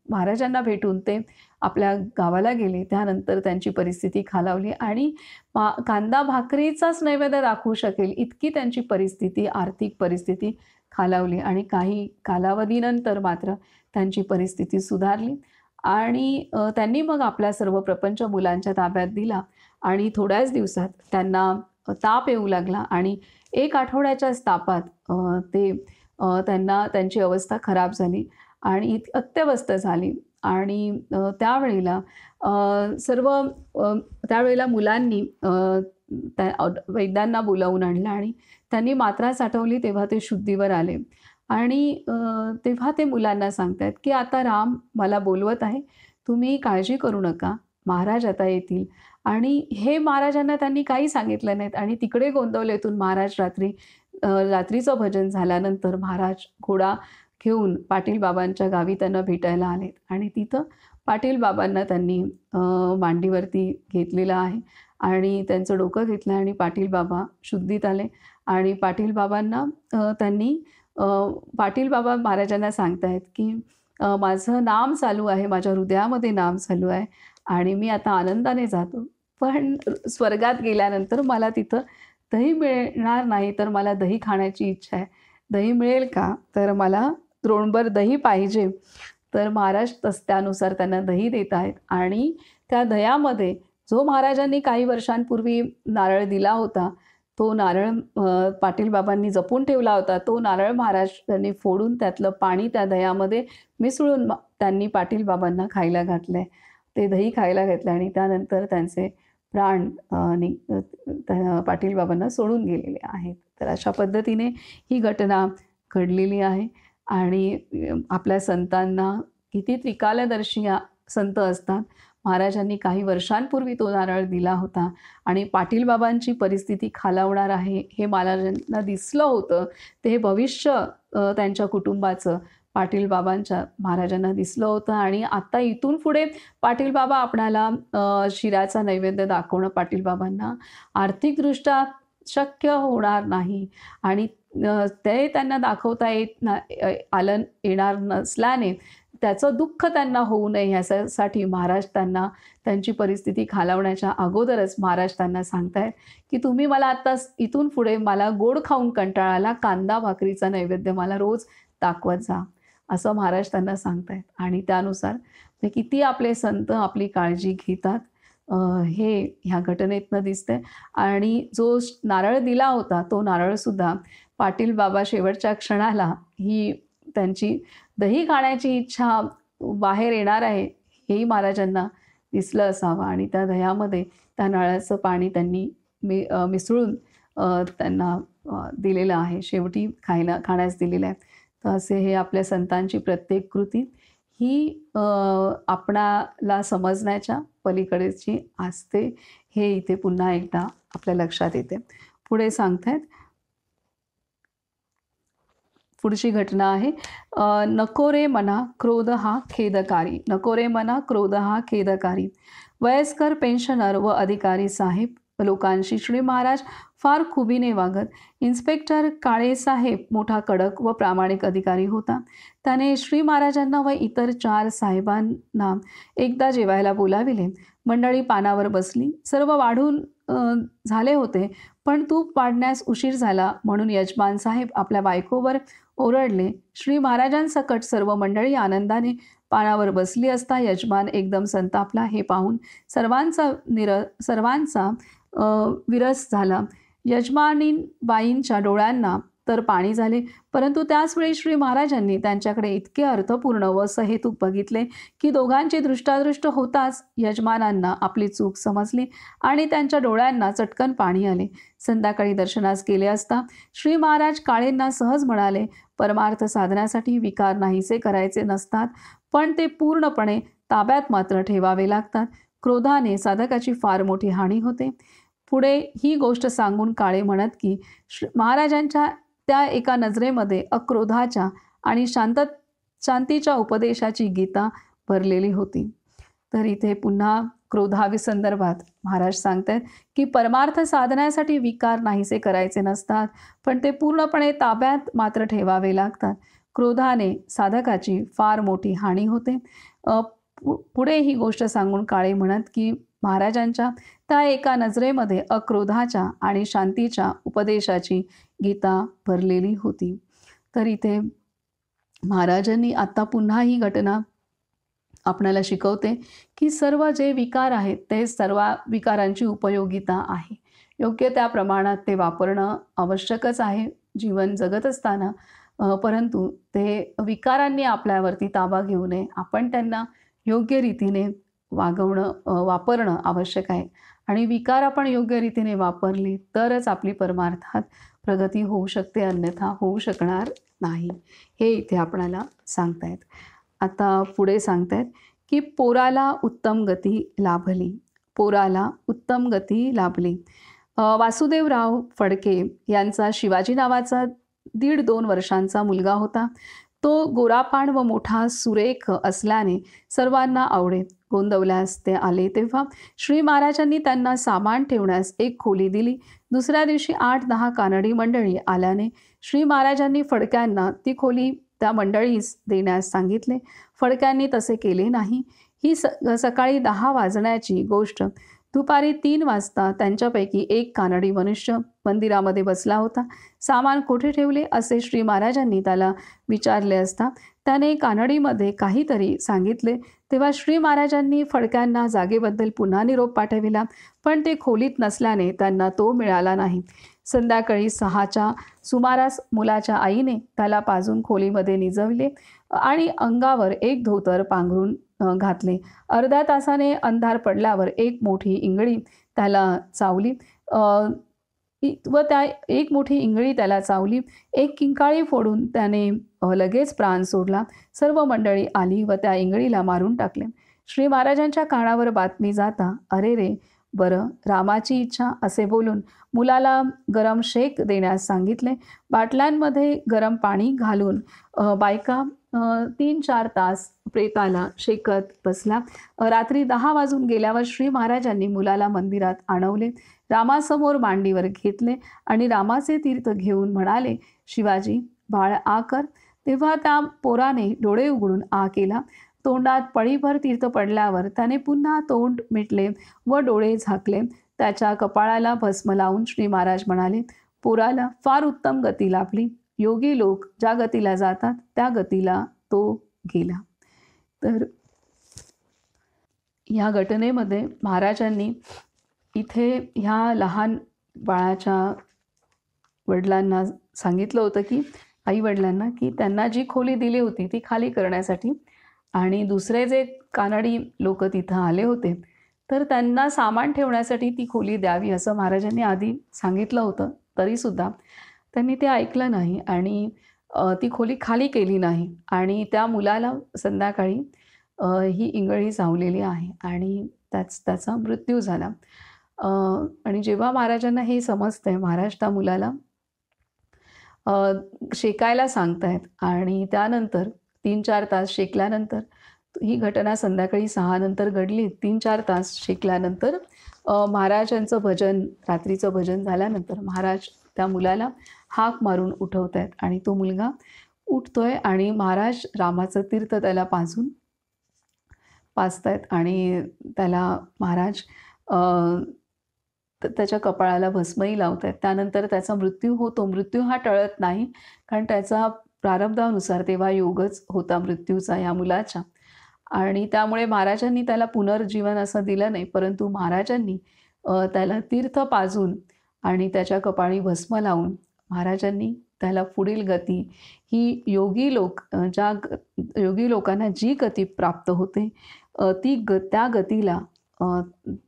महाराजांना भेटून ते आपल्या गावाला गेले त्यानंतर त्यांची परिस्थिती खालावली आणि कांदा भाकरीचाच नैवेद्य दाखवू शकेल इतकी त्यांची परिस्थिती, आर्थिक परिस्थिती खालावली. आणि काही कालावधीनंतर मात्र त्यांची परिस्थिती सुधारली आणि त्यांनी मग आपला सर्व प्रपंच मुलांच्या ताब्यात दिला आणि थोड्याच दिवसात त्यांना ताप येऊ लागला आणि 1 आठवड्याच्याच तापात त्यांची अवस्था खराब झाली आणि अत्यवस्थ झाली. आणि त्यावेळेला मुलांनी वैद्यांना बोलावून आणलं आणि त्यांनी मात्रा साठवली तेव्हा ते शुद्धीवर आले. आणि तेव्हा ते मुलांना सांगतायत की आता राम मला बोलवत आहे, तुम्ही काळजी करू नका, महाराज आता येतील. आणि हे महाराजांना त्यांनी काही सांगितलं नाहीत. आणि तिकडे गोंदवलेतून महाराज रात्रीचं भजन झाल्यानंतर महाराज घोडा घेऊन पाटील बाबांच्या गावी त्यांना भेटायला आलेत आणि तिथं पाटील बाबांना त्यांनी मांडीवरती घेतलेलं आहे आणि त्यांचं डोकं घेतलं आणि पाटील बाबा शुद्धीत आले. आणि पाटील बाबा महाराजांना सांगतायत की माझं नाम चालू आहे, माझ्या हृदयामध्ये नाम चालू आहे आणि मी आता आनंदाने जातो, पण स्वर्गात गेल्यानंतर मला तिथं दही मिळणार नाही, तर मला दही खाण्याची इच्छा आहे. दही मिळेल का? तर मला द्रोणभर दही पाहिजे. तर महाराज त्यानुसार त्यांना दही देत आहेत आणि त्या दह्यामध्ये जो महाराजांनी काही वर्षांपूर्वी नारळ दिला होता तो नारळ पाटील बाबांनी जपून ठेवला होता. तो नारळ महाराज त्यांनी फोडून त्यातलं पाणी त्या दह्यामध्ये मिसळून त्यांनी पाटील बाबांना खायला घातलंय. ते दही खायला घातलं आणि त्यानंतर त्यांचे प्राण पाटील बाबांना सोडून गेलेले आहेत. तर अशा पद्धतीने ही घटना घडलेली आहे. आणि आपल्या संतांना किती त्रिकालदर्शी संत असतात. महाराजांनी काही वर्षांपूर्वी तो नारळ दिला होता आणि पाटील बाबांची परिस्थिती खालावणार आहे हे महाराजांना दिसलं होतं. ते हे भविष्य त्यांच्या कुटुंबाचं पाटील बाबांच्या महाराजांना दिसलं होतं. आणि आता इथून पुढे पाटील बाबा आपणाला शिऱ्याचा नैवेद्य दाखवणं पाटील बाबांना आर्थिकदृष्ट्या शक्य होणार नाही आणि ते त्यांना दाखवता येणार नसल्याने त्याचं दुःख त्यांना होऊ नये ह्यासाठी महाराज त्यांना त्यांची परिस्थिती खालावण्याच्या अगोदरच महाराज त्यांना सांगतायत की तुम्ही मला आता इथून पुढे मला गोड खाऊन कंटाळा आला, कांदा भाकरीचा नैवेद्य मला रोज दाखवत जा, असं महाराज त्यांना सांगतायत. आणि त्यानुसार ते किती आपले संत आपली काळजी घेतात हे ह्या घटनेतनं दिसतंय. आणि जो नारळ दिला होता तो नारळसुद्धा पाटील बाबा शेवटच्या क्षणाला ही त्यांची दही खाण्याची इच्छा बाहेर येणार आहे हेही महाराजांना दिसलं असावं आणि त्या दह्यामध्ये त्या नारळाचं पाणी त्यांनी मिसळून त्यांना दिलेलं आहे, शेवटी खाण्यास दिलेलं आहे. तर असे हे आपल्या संतांची प्रत्येक कृती ही आपणाला समजण्याच्या पलीकडेची असते हे इथे पुन्हा एकदा आपल्या लक्षात येते. पुढे सांगतायत, पुढची घटना आहे नको रे मना क्रोध हा खेदकारी. नको रे मना क्रोध हा खेदकारी. वयस्कर पेन्शनर व अधिकारी साहेब लोकांशी श्री महाराज फार खुबीने वागत. इन्स्पेक्टर काळेसाहेब मोठा कडक व प्रामाणिक अधिकारी होता. त्याने श्री महाराजांना व इतर 4 साहेबांना एकदा जेवायला बोलाविले. मंडळी पानावर बसली. सर्व वाढून झाले होते पण तूप वाढण्यास उशीर झाला म्हणून यजमान साहेब आपल्या बायकोवर ओरडले. श्री महाराजांसकट सर्व मंडळी आनंदाने पानावर बसली असता यजमान एकदम संतापला. हे पाहून सर्वांचा विरस झाला. यजमानीबाईंच्या डोळ्यांना तर पाणी झाले, परंतु त्याचवेळी श्री महाराजांनी त्यांच्याकडे इतके अर्थपूर्ण व सहेतुक बघितले की दोघांची दृष्टादृष्ट होताच यजमानांना आपली चूक समजली आणि त्यांच्या डोळ्यांना चटकन पाणी आले. संध्याकाळी दर्शनास गेले असता श्री महाराज काळेंना सहज म्हणाले, परमार्थ साधण्यासाठी विकार नाहीसे करायचे नसतात, पण ते पूर्णपणे ताब्यात मात्र ठेवावे लागतात. क्रोधाने साधकाची फार मोठी हानी होते. पुढे ही गोष्ट सांगून काळे म्हणत की महाराजांच्या त्या एका नजरेमध्ये अक्रोधाच्या आणि शांतीच्या उपदेशाची गीता भरलेली होती. तर इथे पुन्हा क्रोधाविसंदर्भात महाराज सांगतात की परमार्थ साधण्यासाठी विकार नाहीसे करायचे नसतात, पण ते पूर्णपणे ताब्यात मात्र ठेवावे लागतात. क्रोधाने साधकाची फार मोठी हानी होते. पुढे ही गोष्ट सांगून काळे म्हणत की महाराजांच्या त्या एका नजरेमध्ये अक्रोधाच्या आणि शांतीच्या उपदेशाची गीता भरलेली होती. तर इथे महाराजांनी आता पुन्हा ही घटना आपणाला शिकवते की सर्व जे विकार आहेत ते सर्व विकारांची उपयोगिता आहे. योग्य त्या प्रमाणात ते वापरणं आवश्यकच आहे जीवन जगत असताना, परंतु ते विकारांनी आपल्यावरती ताबा घेऊ नये. आपण त्यांना योग्य रीतीने वापरणं आवश्यक आहे आणि विकार आपण योग्य रीतीने वापरली तरच आपली परमार्थात प्रगती होऊ शकते, अन्यथा होऊ शकणार नाही हे इथे आपणाला सांगतायत. आता पुढे सांगतायत की पोराला उत्तम गती लाभली. पोराला उत्तम गती लाभली. वासुदेवराव फडके यांचा शिवाजी नावाचा 1.5-2 वर्षांचा मुलगा होता. तो गोरापान व मोठा सुरेख असल्याने सर्वांना आवडे. गोंदवल्यास ते आले तेव्हा श्री महाराजांनी त्यांना सामान ठेवण्यास एक खोली दिली. दुसऱ्या दिवशी 8-10 कानडी मंडळी आल्याने श्री महाराजांनी फडक्यांना ती खोली त्या मंडळीस देण्यास सांगितले. फडक्यांनी तसे केले नाही. ही सकाळी 10 वाजण्याची गोष्ट. दुपारी 3 वाजता त्यांच्यापैकी एक कानडी मनुष्य मंदिरामध्ये बसला होता. सामान कोठे ठेवले असे श्री महाराजांनी त्याला विचारले असता त्याने कानडीमध्ये काहीतरी सांगितले. तेव्हा श्री महाराजांनी फडक्यांना जागेबद्दल पुन्हा निरोप पाठविला, पण ते खोलीत नसल्याने त्यांना तो मिळाला नाही. संध्याकाळी 6च्या सुमारास मुलाच्या आईने त्याला पाजून खोलीमध्ये निजविले आणि अंगावर एक धोतर पांघरून घातले. अर्ध्या तासाने अंधार पडल्यावर एक मोठी इंगळी त्याला चावली व त्या एक मोठी इंगळी त्याला चावली. एक किंकाळी फोडून त्याने लगेच प्राण सोडला. सर्व मंडळी आली व त्या इंगळीला मारून टाकले. श्री महाराजांच्या कानावर बातमी जाता, अरे रे, बरं, रामाची इच्छा असे बोलून मुलाला गरम शेक देण्यास सांगितले. बाटल्यांमध्ये गरम पाणी घालून बायका 3-4 तास प्रेताला शेकत बसला. रात्री 10 वाजून गेल्यावर श्री महाराजांनी मुलाला मंदिरात आणवले, रामासमोर मांडीवर घेतले आणि रामाचे तीर्थ घेऊन म्हणाले, शिवाजी, बाळ आ कर. तेव्हा त्या पोराने डोळे उघडून आ केला. तोंडात पळीभर तीर्थ पडल्यावर त्याने पुन्हा तोंड मिटले व डोळे झाकले. त्याच्या कपाळाला भस्म लावून श्री महाराज म्हणाले, पोराला फार उत्तम गती लाभली. योगी लोक ज्या गतीला जातात त्या गतीला तो गेला. तर ह्या घटनेमध्ये महाराजांनी इथे ह्या लहान बाळाच्या वडिलांना सांगितलं होतं की आई वडिलांना की त्यांना जी खोली दिली होती ती खाली करण्यासाठी, आणि दुसरे जे कानडी लोक तिथं आले होते तर त्यांना सामान ठेवण्यासाठी ती खोली द्यावी असं महाराजांनी आधी सांगितलं होतं. तरीसुद्धा त्यांनी ते ऐकलं नाही आणि ती खोली खाली केली नाही आणि त्या मुलाला संध्याकाळी ही इंगळी चावलेली आहे आणि त्याचा मृत्यू झाला. आणि जेव्हा महाराजांना हे समजतंय, महाराज त्या मुलाला शेकायला सांगतायत आणि त्यानंतर 3-4 तास शेकल्यानंतर, ही घटना संध्याकाळी 6 नंतर घडली. 3-4 तास शेकल्यानंतर महाराजांचं भजन, रात्रीचं भजन झाल्यानंतर महाराज त्या मुलाला हाक मारून उठवत आहेत आणि तो मुलगा उठतोय आणि महाराज रामाचं तीर्थ त्याला पाजतायत आणि त्याला महाराज त्याच्या कपाळाला भस्मही लावत आहेत. त्यानंतर त्याचा मृत्यू होतो. मृत्यू हा टळत नाही, कारण त्याचा प्रारब्धानुसार तेव्हा योगच होता मृत्यूचा या मुलाच्या, आणि त्यामुळे महाराजांनी त्याला पुनर्जीवन असं दिलं नाही, परंतु महाराजांनी त्याला तीर्थ पाजून आणि त्याच्या कपाळी भस्म लावून महाराजांनी त्याला पुढील गती ही योगी लोकांना जी गती प्राप्त होते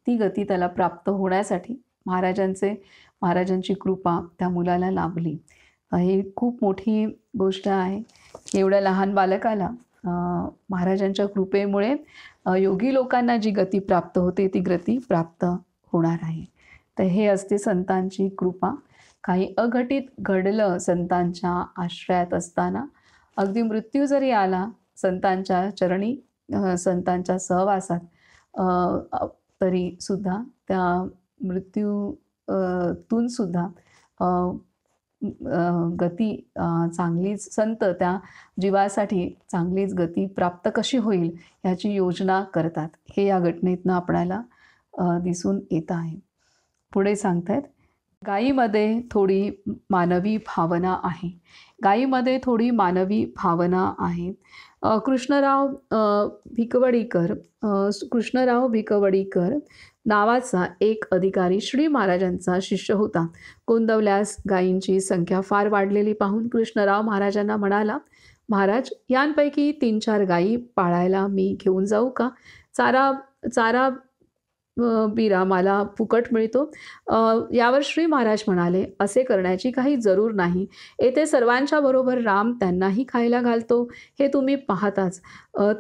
ती गती त्याला प्राप्त होण्यासाठी महाराजांची कृपा त्या मुलाला लाभली. ही खूप मोठी गोष्ट आहे. एवढ्या लहान बालकाला महाराजांच्या कृपेमुळे योगी लोकांना जी गती प्राप्त होते ती गती प्राप्त होणार आहे. तर हे असते संतांची कृपा. काही अघटित घडलं संतांच्या आश्रयात असताना, अगदी मृत्यू जरी आला संतांच्या चरणी, संतांच्या सहवासात, तरी सुद्धा त्या मृत्यूतून सुद्धा गती चांगलीच, संत त्या जीवासाठी चांगलीच गती प्राप्त कशी होईल ह्याची योजना करतात. हे या घटनेतनं आपल्याला दिसून येत आहे. पुढे सांगतायत, गायीमध्ये थोडी मानवी भावना आहे. गायीमध्ये थोडी मानवी भावना आहे. कृष्णराव भिकवडीकर नावाचा एक अधिकारी श्री महाराजांचा शिष्य होता. गोंदवल्यास गायींची संख्या फार वाढलेली पाहून कृष्णराव महाराजांना म्हणाला, महाराज, यांपैकी 3-4 गायी पाळायला मी घेऊन जाऊ का? चारा बिरा मला फुकट मिळतो. यावर श्री महाराज म्हणाले, असे करण्याची काही जरूर नाही. येथे सर्वांच्या बरोबर राम त्यांनाही खायला घालतो हे तुम्ही पाहताच.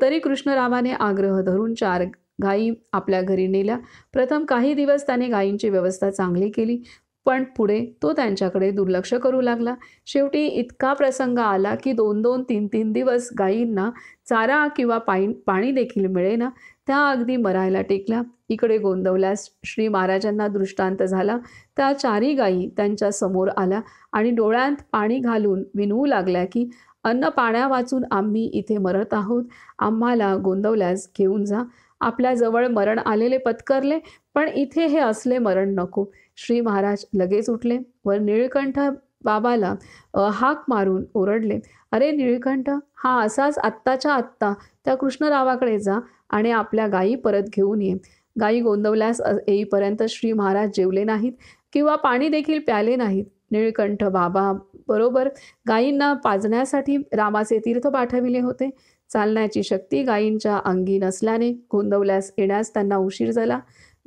तरी कृष्णरावाने आग्रह धरून 4 गायी आपल्या घरी नेल्या. प्रथम काही दिवस त्याने गायींची व्यवस्था चांगली केली, पण पुढे तो त्यांच्याकडे दुर्लक्ष करू लागला. शेवटी इतका प्रसंग आला की 2-2, 3-3 दिवस गायींना चारा किंवा पाणी देखील मिळेना. त्या अगदी मरायला टेकल्या. इकडे गोंदवल्यास श्री महाराजांना दृष्टांत झाला. त्या 4ही गायी त्यांच्या समोर आल्या आणि डोळ्यात पाणी घालून विनवू लागल्या की अन्न पाण्या वाचून आम्ही इथे मरत आहोत, आम्हाला गोंदवल्यास घेऊन जा. आपल्या जवळ मरण आलेले पत्करले, पण इथे हे असले मरण नको. श्री महाराज लगेच उठले व निळकंठ बाबाला हाक मारून ओरडले, "अरे निळकंठ, हा असाच आत्ताच्या आत्ता त्या कृष्णरावाकडे जा आणि आपल्या गायी परत घेऊन ये." गायी गोंदवल्यास येईपर्यंत श्री महाराज जेवले नाहीत किंवा पाणी देखील प्याले नाहीत. निळकंठ बाबा बरोबर गायींना पाजण्यासाठी रामाचे तीर्थ पाठविले होते. चालण्याची शक्ती गायींच्या अंगी नसल्याने गोंदवल्यास येण्यास त्यांना उशीर झाला.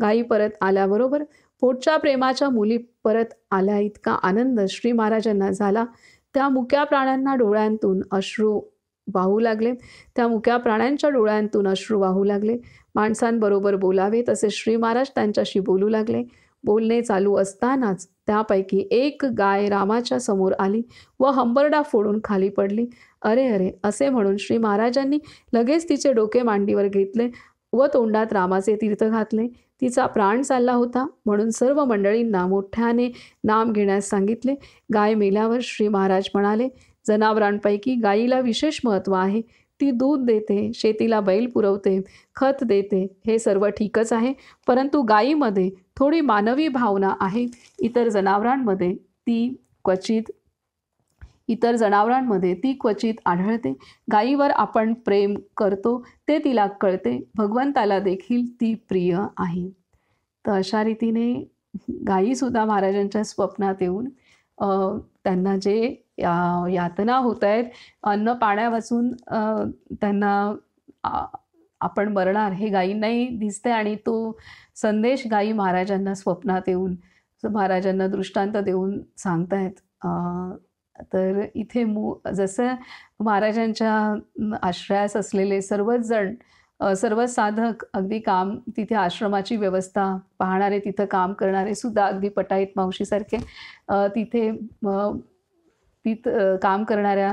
गायी परत आल्याबरोबर पोटच्या प्रेमाच्या मुली परत आल्या इतका आनंद श्री महाराजांना झाला. त्या मुक्या प्राण्यांना डोळ्यांतून अश्रू वाहू लागले. त्या मुक्या प्राण्यांच्या डोळ्यांतून अश्रू वाहू लागले. माणसांबरोबर बोलावे तसे श्री महाराज त्यांच्याशी बोलू लागले. बोलणे चालू असतानाच त्यापैकी एक गाय रामाच्या समोर आली व हंबरडा फोडून खाली पडली. "अरे अरे" असे म्हणून श्री महाराजांनी लगेच तिचे डोके मांडीवर घेतले व तोंडात रामाचे तीर्थ घातले. तिचा प्राण चालला होता म्हणून सर्व मंडळींना मोठ्याने नाम घेण्यास सांगितले. गाय मेल्यावर श्री महाराज म्हणाले, "जनावरांपैकी गायीला विशेष महत्त्व आहे. ती दूध देते, शेतीला बैल पुरवते, खत देते, हे सर्व ठीकच आहे. परंतु गायीमध्ये थोडी मानवी भावना आहे. इतर जनावरांमध्ये ती क्वचित आढळते. गायीवर आपण प्रेम करतो ते तिला कळते. भगवंताला देखील ती प्रिय आहे." तर अशा रीतीने गायीसुद्धा महाराजांच्या स्वप्नात येऊन त्यांना जे यातना होत आहेत, अन्न पाण्यावाचून त्यांना आपण मरणार हे गायींनाही दिसते आणि तो संदेश गायी महाराजांना स्वप्नात येऊन महाराजांना दृष्टांत देऊन सांगतायत. तर इथे जसं महाराजांच्या आश्रयास असलेले सर्वच जण, सर्व साधक, अगदी काम तिथे आश्रमाची व्यवस्था पाहणारे, तिथं काम करणारे सुद्धा अगदी पटाईत मावशीसारखे तिथे काम करणाऱ्या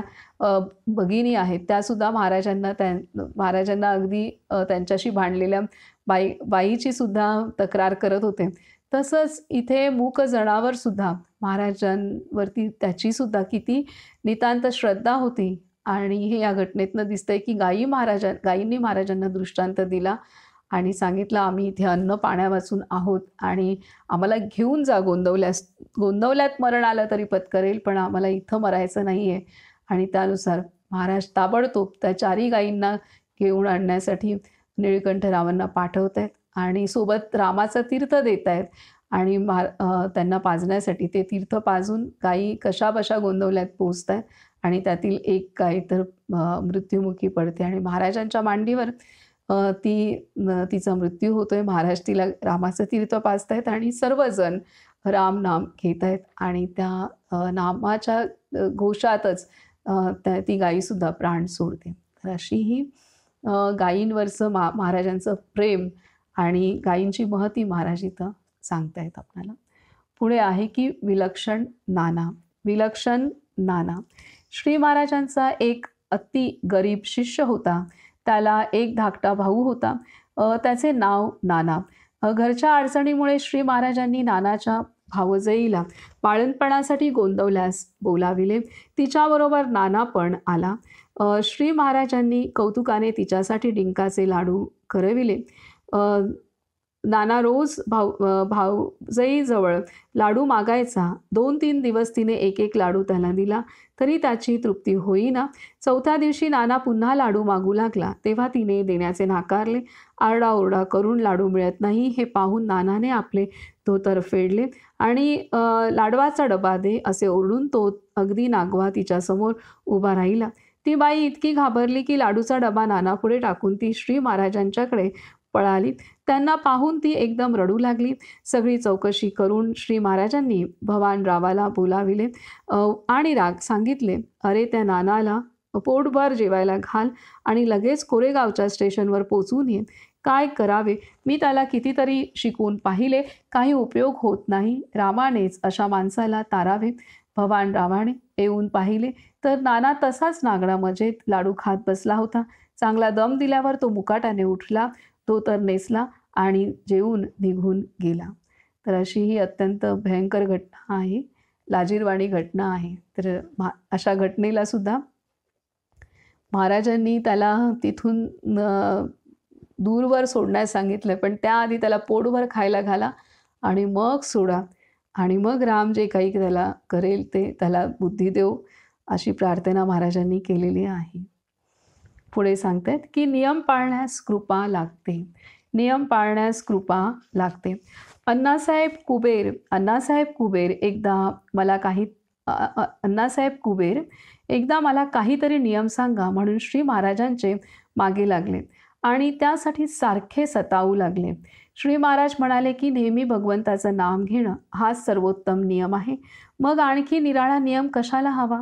भगिनी आहेत, त्यासुद्धा महाराजांना अगदी त्यांच्याशी भांडलेल्या बाईची सुद्धा तक्रार करत होते. तसंच इथे मूक जनावरसुद्धा महाराजांवरती त्याचीसुद्धा किती नितांत श्रद्धा होती. आणि हे या घटनेतनं दिसतंय की गायींनी महाराजांना दृष्टांत दिला आणि सांगितलं, "आम्ही इथे अन्न पाण्यावाचून आहोत आणि आम्हाला घेऊन जा गोंदवल्यात मरण आलं तरी पत्करेल, पण आम्हाला इथं मरायचं नाही आहे." आणि त्यानुसार महाराज ताबडतोब त्या 4ही गायींना घेऊन आणण्यासाठी निळकंठरावांना पाठवत आहेत आणि सोबत रामाचं तीर्थ देत आहेत आणि त्यांना पाजण्यासाठी ते तीर्थ पाजून गायी कशाबशा गोंदवल्यात पोचत आहेत आणि त्यातील एक गाय तर मृत्युमुखी पडते आणि महाराजांच्या मांडीवर तिचा मृत्यू होतोय. महाराज तिला रामाचं तीर्थ पाजतायत आणि सर्वजण राम नाम घेत आहेत आणि त्या नामाच्या घोषातच ती गायीसुद्धा प्राण सोडते. तर अशी ही गायींवरचं महाराजांचं प्रेम आणि गायींची महती महाराज इथं सांगतायत आपल्याला. पुढे आहे की विलक्षण नाना. श्री महाराजांचा एक अति गरीब शिष्य होता. त्याला एक धाकटा भाऊ होता. त्याचे नाव नाना. घरच्या अडचणीमुळे श्री महाराजांनी नानाच्या भावजईला बाळंतपणासाठी गोंदवल्यास बोलाविले. तिच्याबरोबर नाना पण आला. श्री महाराजांनी कौतुकाने तिच्यासाठी डिंकाचे लाडू करविले. नाना रोज भावजईजवळ लाडू मागायचा. 2-3 दिवस तिने एक लाडू त्याला दिला तरी त्याची तृप्ती होईना. 4थ्या दिवशी नाना पुन्हा लाडू मागू लागला तेव्हा तिने देण्याचे नाकारले. आरडाओरडा करून लाडू मिळत नाही हे पाहून नानाने आपले धोतर फेडले आणि लाडवाचा डबा दे असे ओरडून तो अगदी नागवा तिच्यासमोर उभा राहिला. ती बाई इतकी घाबरली की लाडूचा डबा नानापुढे टाकून ती श्री महाराजांच्याकडे पळाली. त्यांना पाहून ती एकदम रडू लागली. सगळी चौकशी करून श्री महाराजांनी भवानरावाला बोलाविले आणि सांगितले, "अरे त्या नानाला पोटभर जेवायला घाल आणि लगेच कोरेगावच्या स्टेशनवर पोचून ये. काय करावे? मी त्याला कितीतरी शिकवून पाहिले, काही उपयोग होत नाही. रामानेच अशा माणसाला तारावे." भवानरावाने येऊन पाहिले तर नाना तसाच नागडा मजेत लाडू खात बसला होता. चांगला दम दिल्यावर तो मुकाट्याने उठला, धोतर नेसला आणि जेवून निघून गेला. तर अशी ही अत्यंत भयंकर घटना आहे, लाजिरवाणी घटना आहे. तर अशा घटनेला सुद्धा महाराजांनी त्याला तिथून दूरवर सोडण्यास सांगितलं, पण त्याआधी त्याला पोटभर खायला घाला आणि मग सोडा आणि मग राम जे काही त्याला करेल ते त्याला बुद्धी देव, अशी प्रार्थना महाराजांनी केलेली आहे. पुढे सांगतायत की नियम पाळण्यास कृपा लागते. नियम पाळण्यास कृपा लागते. अण्णासाहेब कुबेर एकदा मला काहीतरी नियम सांगा म्हणून श्री महाराजांचे मागे लागले आणि त्यासाठी सारखे सतावू लागले. श्री महाराज म्हणाले की नेहमी भगवंताचं नाम घेणं हाच सर्वोत्तम नियम आहे. मग आणखी निराळा नियम कशाला हवा?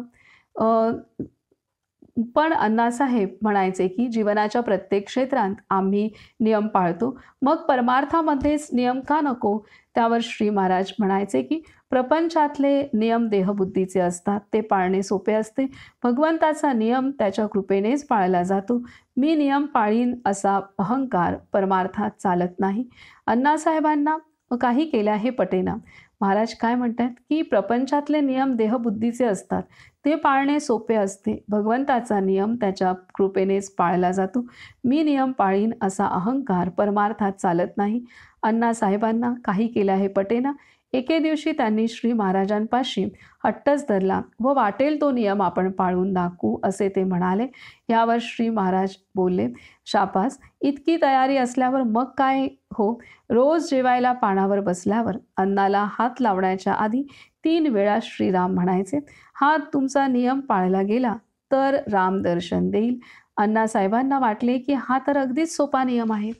पण अण्णासाहेब म्हणायचे की जीवनाच्या प्रत्येक क्षेत्रात आम्ही नियम पाळतो, मग परमार्थामध्येच नियम का नको? त्यावर श्री महाराज म्हणायचे की प्रपंचातले नियम देहबुद्धीचे असतात, ते पाळणे सोपे असते. भगवंताचा नियम त्याच्या कृपेनेच पाळला जातो. मी नियम पाळीन असा अहंकार परमार्थात चालत नाही. अण्णासाहेबांना काही केल्या हे पटेना. महाराज काय म्हणतात की प्रपंचातले नियम देहबुद्धीचे असतात, ते पाळणे सोपे असते. भगवंताचा नियम त्याच्या कृपेनेच पाळला जातो. मी नियम पाळीन असा अहंकार परमार्थात चालत नाही. अण्णासाहेबांना काही केल्या हे पटेना. एके दिवशी त्यांनी श्री महाराजांपाशी हट्टच धरला व वाटेल तो नियम आपण पाळून दाखवू असे ते म्हणाले. यावर श्री महाराज बोलले, शाबास, इतकी तयारी असल्यावर मग काय हो. रोज जेवायला पानावर बसल्यावर अन्नाला हात लावण्याच्या आधी 3 वेळा श्रीराम म्हणायचे. हा तुमचा नियम पाळला गेला तर राम दर्शन देईल. अण्णासाहेबांना वाटले की हा तर अगदीच सोपा नियम आहे.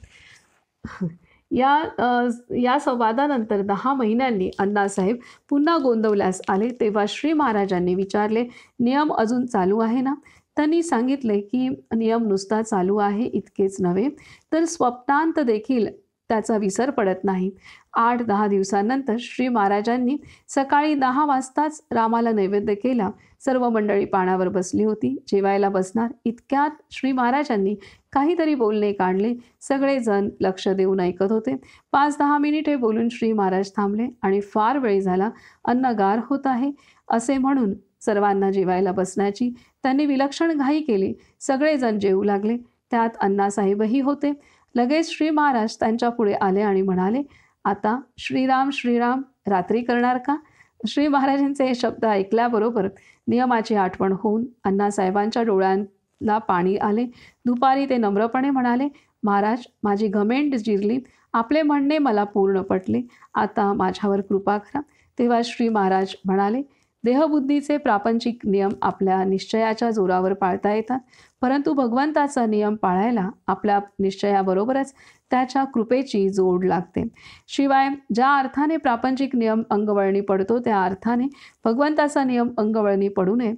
या संवादानंतर 10 महिन्यांनी अण्णासाहेब पुन्हा गोंदवल्यास आले. तेव्हा श्री महाराजांनी विचारले, नियम अजून चालू आहे ना? त्यांनी सांगितले की नियम नुसता चालू आहे इतकेच नव्हे तर स्वप्नांत देखील त्याचा विसर पडत नाही. 8-10 दिवसांनंतर श्री महाराजांनी सकाळी 10 वाजताच रामाला नैवेद्य केला. सर्व मंडळी पानावर बसली होती. जेवायला बसणार इतक्यात श्री महाराजांनी काहीतरी बोलणे काढले. सगळेजण लक्ष देऊन ऐकत होते. 5-10 मिनिटे बोलून श्री महाराज थांबले आणि फार वेळ झाला, अन्न गार होत आहे असे म्हणून सर्वांना जेवायला बसण्याची त्यांनी विलक्षण घाई केली. सगळेजण जेवू लागले. त्यात अण्णासाहेबही होते. लगेच श्री महाराज त्यांच्या पुढे आले आणि म्हणाले, आता श्रीराम श्रीराम रात्री करणार का? श्री महाराजांचे हे शब्द ऐकल्याबरोबर नियमाची आठवण होऊन अण्णासाहेबांच्या डोळ्यांना पाणी आले. दुपारी ते नम्रपणे म्हणाले, महाराज, माझी घमेंड जिरली. आपले म्हणणे मला पूर्ण पटले. आता माझ्यावर कृपा करा. तेव्हा श्री महाराज म्हणाले, देहबुद्धीचे प्रापंचिक नियम आपल्या निश्चयाच्या जोरावर पाळता येतात, परंतु भगवंताचा नियम पाळायला आपल्या निश्चयाबरोबरच त्याच्या कृपेची जोड लागते. शिवाय ज्या अर्थाने प्रापंचिक नियम अंगवळणी पडतो त्या अर्थाने भगवंताचा नियम अंगवळणी पडू नये.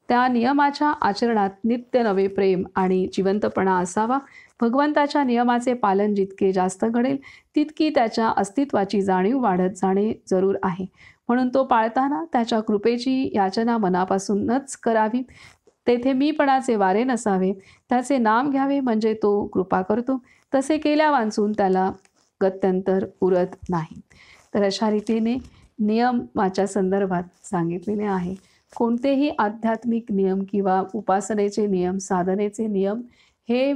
त्या नियमाच्या आचरणात नित्य नवे प्रेम आणि जिवंतपणा असावा. भगवंताच्या नियमाचे पालन जितके जास्त घडेल तितकी त्याच्या अस्तित्वाची जाणीव वाढत जाणे जरूर आहे. म्हणून तो पाळताना त्याच्या कृपेची याचना मनापासूनच करावी. तेथे मीपणाचे वारे नसावे. त्याचे नाम घ्यावे म्हणजे तो कृपा करतो. तसे केल्या वांचून त्याला गत्यंतर उरत नाही. तर अशा रीतीने नियमाच्या संदर्भात सांगितलेले आहे. कोणतेही आध्यात्मिक नियम किंवा उपासनेचे नियम, साधनेचे नियम हे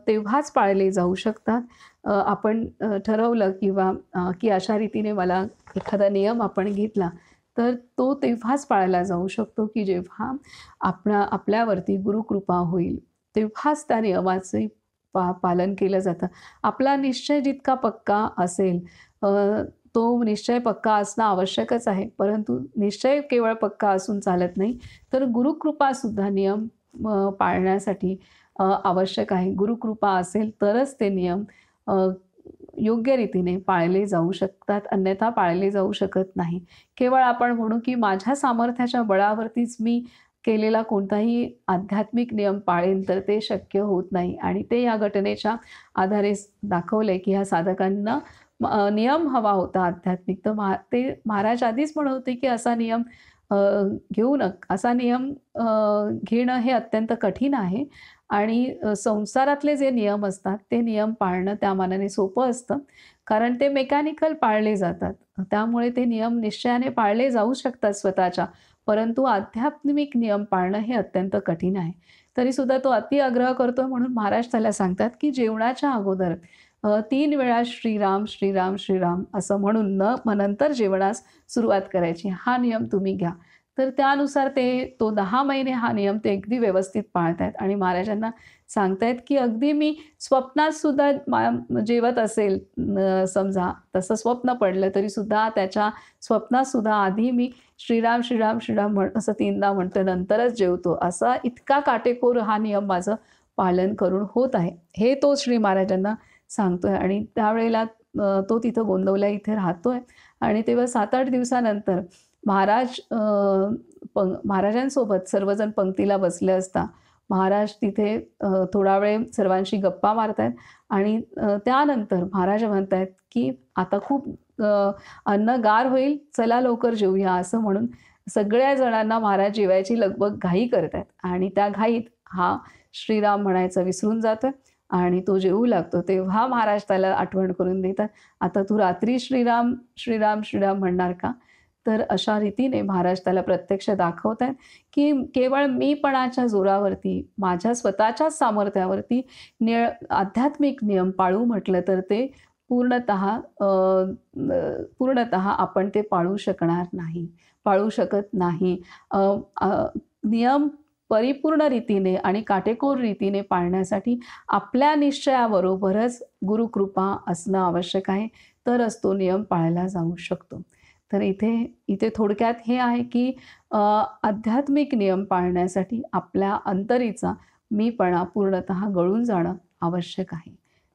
तेव्हाच पाळले जाऊ शकतात. आपण ठरवलं की अशा रीतीने मला एखादा नियम आपण घेतला तर तो तेव्हाच पाळला जाऊ शकतो की जेव्हा आपल्यावरती गुरुकृपा होईल, तेव्हाच त्या नियमाचे पालन केलं जातं. आपला निश्चय जितका पक्का असेल, तो निश्चय पक्का असणं आवश्यकच आहे, परंतु निश्चय केवळ पक्का असून चालत नाही, तर गुरुकृपासुद्धा नियम पाळण्यासाठी आवश्यक आहे. गुरुकृपा असेल तरच ते नियम योग्य रीतीने पाळले जाऊ शकतात, अन्यथा पाळले जाऊ शकत नाही. केवळ आपण म्हणू की माझ्या सामर्थ्याच्या बळावरतीच मी केलेला कोणताही आध्यात्मिक नियम पाळेन तर ते शक्य होत नाही. आणि ते या घटनेच्या आधारे दाखवले की ह्या साधकांना नियम हवा होता आध्यात्मिक. तर ते महाराज आधीच म्हणत होते की असा नियम असा नियम घेणं हे अत्यंत कठीण आहे आणि संसारातले जे नियम असतात ते नियम पाळणं त्या मानाने सोपं असतं, कारण ते मेकॅनिकल पाळले जातात. त्यामुळे ते नियम निश्चयाने पाळले जाऊ शकतात स्वतःच्या, परंतु आध्यात्मिक नियम पाळणं हे अत्यंत कठीण आहे. तरीसुद्धा तो अति आग्रह करतो म्हणून महाराज त्याला सांगतात की जेवणाच्या अगोदर 3 वेळा श्रीराम श्रीराम श्रीराम असं म्हणून नंतर जेवणास सुरुवात करायची. हा नियम तुम्ही घ्या. तर त्यानुसार तो 10 महिने हा नियम ते अगदी व्यवस्थित पाळतायत आणि महाराजांना सांगतायत की अगदी मी स्वप्नात सुद्धा जेवत असेल, समजा तसं स्वप्न पडलं तरी सुद्धा त्याच्या स्वप्नात सुद्धा आधी मी श्रीराम श्रीराम श्रीराम असं 3दा म्हणतो, नंतरच जेवतो. असा इतका काटेकोर हा नियम माझं पालन करून होत आहे, हे तो श्री महाराजांना सांगतोय. आणि त्यावेळेला तो तिथं गोंदवल्या इथे राहतोय आणि तेव्हा 7-8 दिवसानंतर महाराजांसोबत सर्वजण पंक्तीला बसले असता महाराज तिथे थोडा वेळ सर्वांशी गप्पा मारतायत आणि त्यानंतर महाराज म्हणतायत की आता खूप अन्न गार होईल, चला लवकर जेवूया, असं म्हणून सगळ्या जणांना महाराज जेवायची लगबग घाई करतायत आणि त्या घाईत हा श्रीराम म्हणायचा विसरून जातोय आणि तो जेवू लागतो. तेव्हा महाराज त्याला आठवण करून देतात, आता तू रात्री श्रीराम श्रीराम श्रीराम म्हणणार का? तर अशा रीतीने महाराज त्याला प्रत्यक्ष दाखवत आहेत की केवळ मीपणाच्या जोरावरती, माझ्या स्वतःच्याच सामर्थ्यावरती आध्यात्मिक नियम पाळू म्हटलं तर ते पूर्णतः आपण ते पाळू शकत नाही. नियम परिपूर्ण रीतीने आणि काटेकोर रीतीने पाळण्यासाठी आपल्या निश्चयाबरोबरच गुरुकृपा असणं आवश्यक आहे, तरच तो नियम पाळला जाऊ शकतो. तर इथे थोडक्यात हे आहे की आध्यात्मिक नियम पाळण्यासाठी आपल्या अंतरीचा मीपणा पूर्णतः गळून जाणं आवश्यक आहे,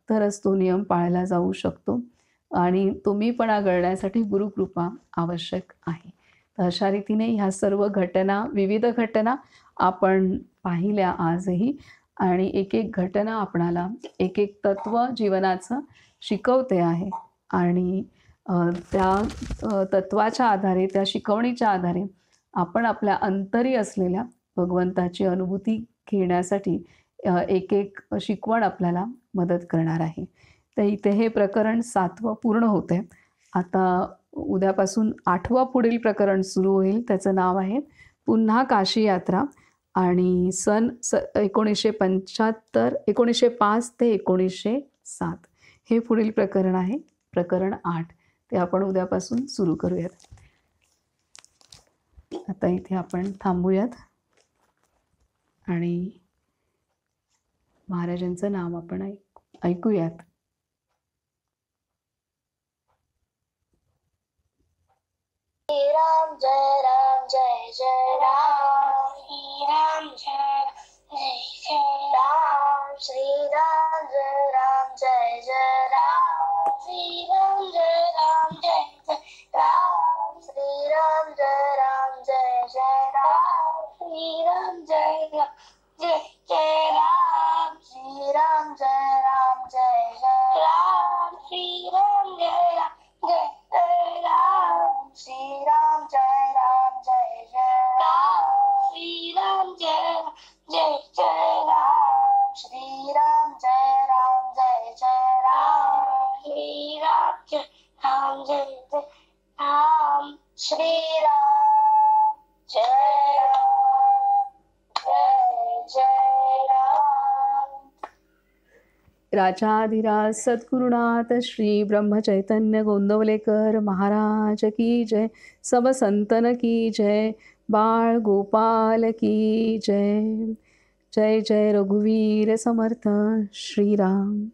तरच तो नियम पाळला जाऊ शकतो आणि तो मीपणा गळण्यासाठी गुरुकृपा आवश्यक आहे. तर अशा रीतीने ह्या सर्व घटना, विविध घटना आपण पाहिल्या आजही आणि एक एक घटना आपणाला एक एक तत्व जीवनाचं शिकवते आहे आणि त्या तत्वाच्या आधारे, त्या शिकवणीच्या आधारे आपण आपल्या अंतरी असलेल्या भगवंताची अनुभूती घेण्यासाठी एक एक शिकवण आपल्याला मदत करणार आहे. तर इथे हे प्रकरण 7वं पूर्ण होते. आता उद्यापासून 8वं पुढील प्रकरण सुरू होईल. त्याचं नाव आहे पुन्हा काशी यात्रा आणि सन 1905 ते 1907 हे पुढील प्रकरण आहे, प्रकरण 8. ते आपण उद्यापासून सुरू करूयात. आता इथे आपण थांबूयात आणि महाराजांचं नाम आपण ऐकूयात. राम जय राम जय जय राम, राम जय जय जय राम, श्री राम जय राम जय जय राम, श्री राम जय राम जय जय राम, श्री राम जय राम जय जय राम, श्री राम जय राम जय जय राम, श्री राम जय राम जय जय राम, श्री राम जय राम जय जय राम, श्री राम जय राम जय जय राम, श्री राम जय राम जय जय राम, श्री राम जय राम जय जय राम, श्री राम जय राम जय जय राम, श्री राम जय राम जय जय राम. राजाधिराज सद्गुरुनाथ श्री ब्रह्मचैतन्य गोंदवलेकर महाराज की जय. सब संतन की जय. बाळ गोपाल की जय. जय जय रघुवीर समर्थ श्रीराम.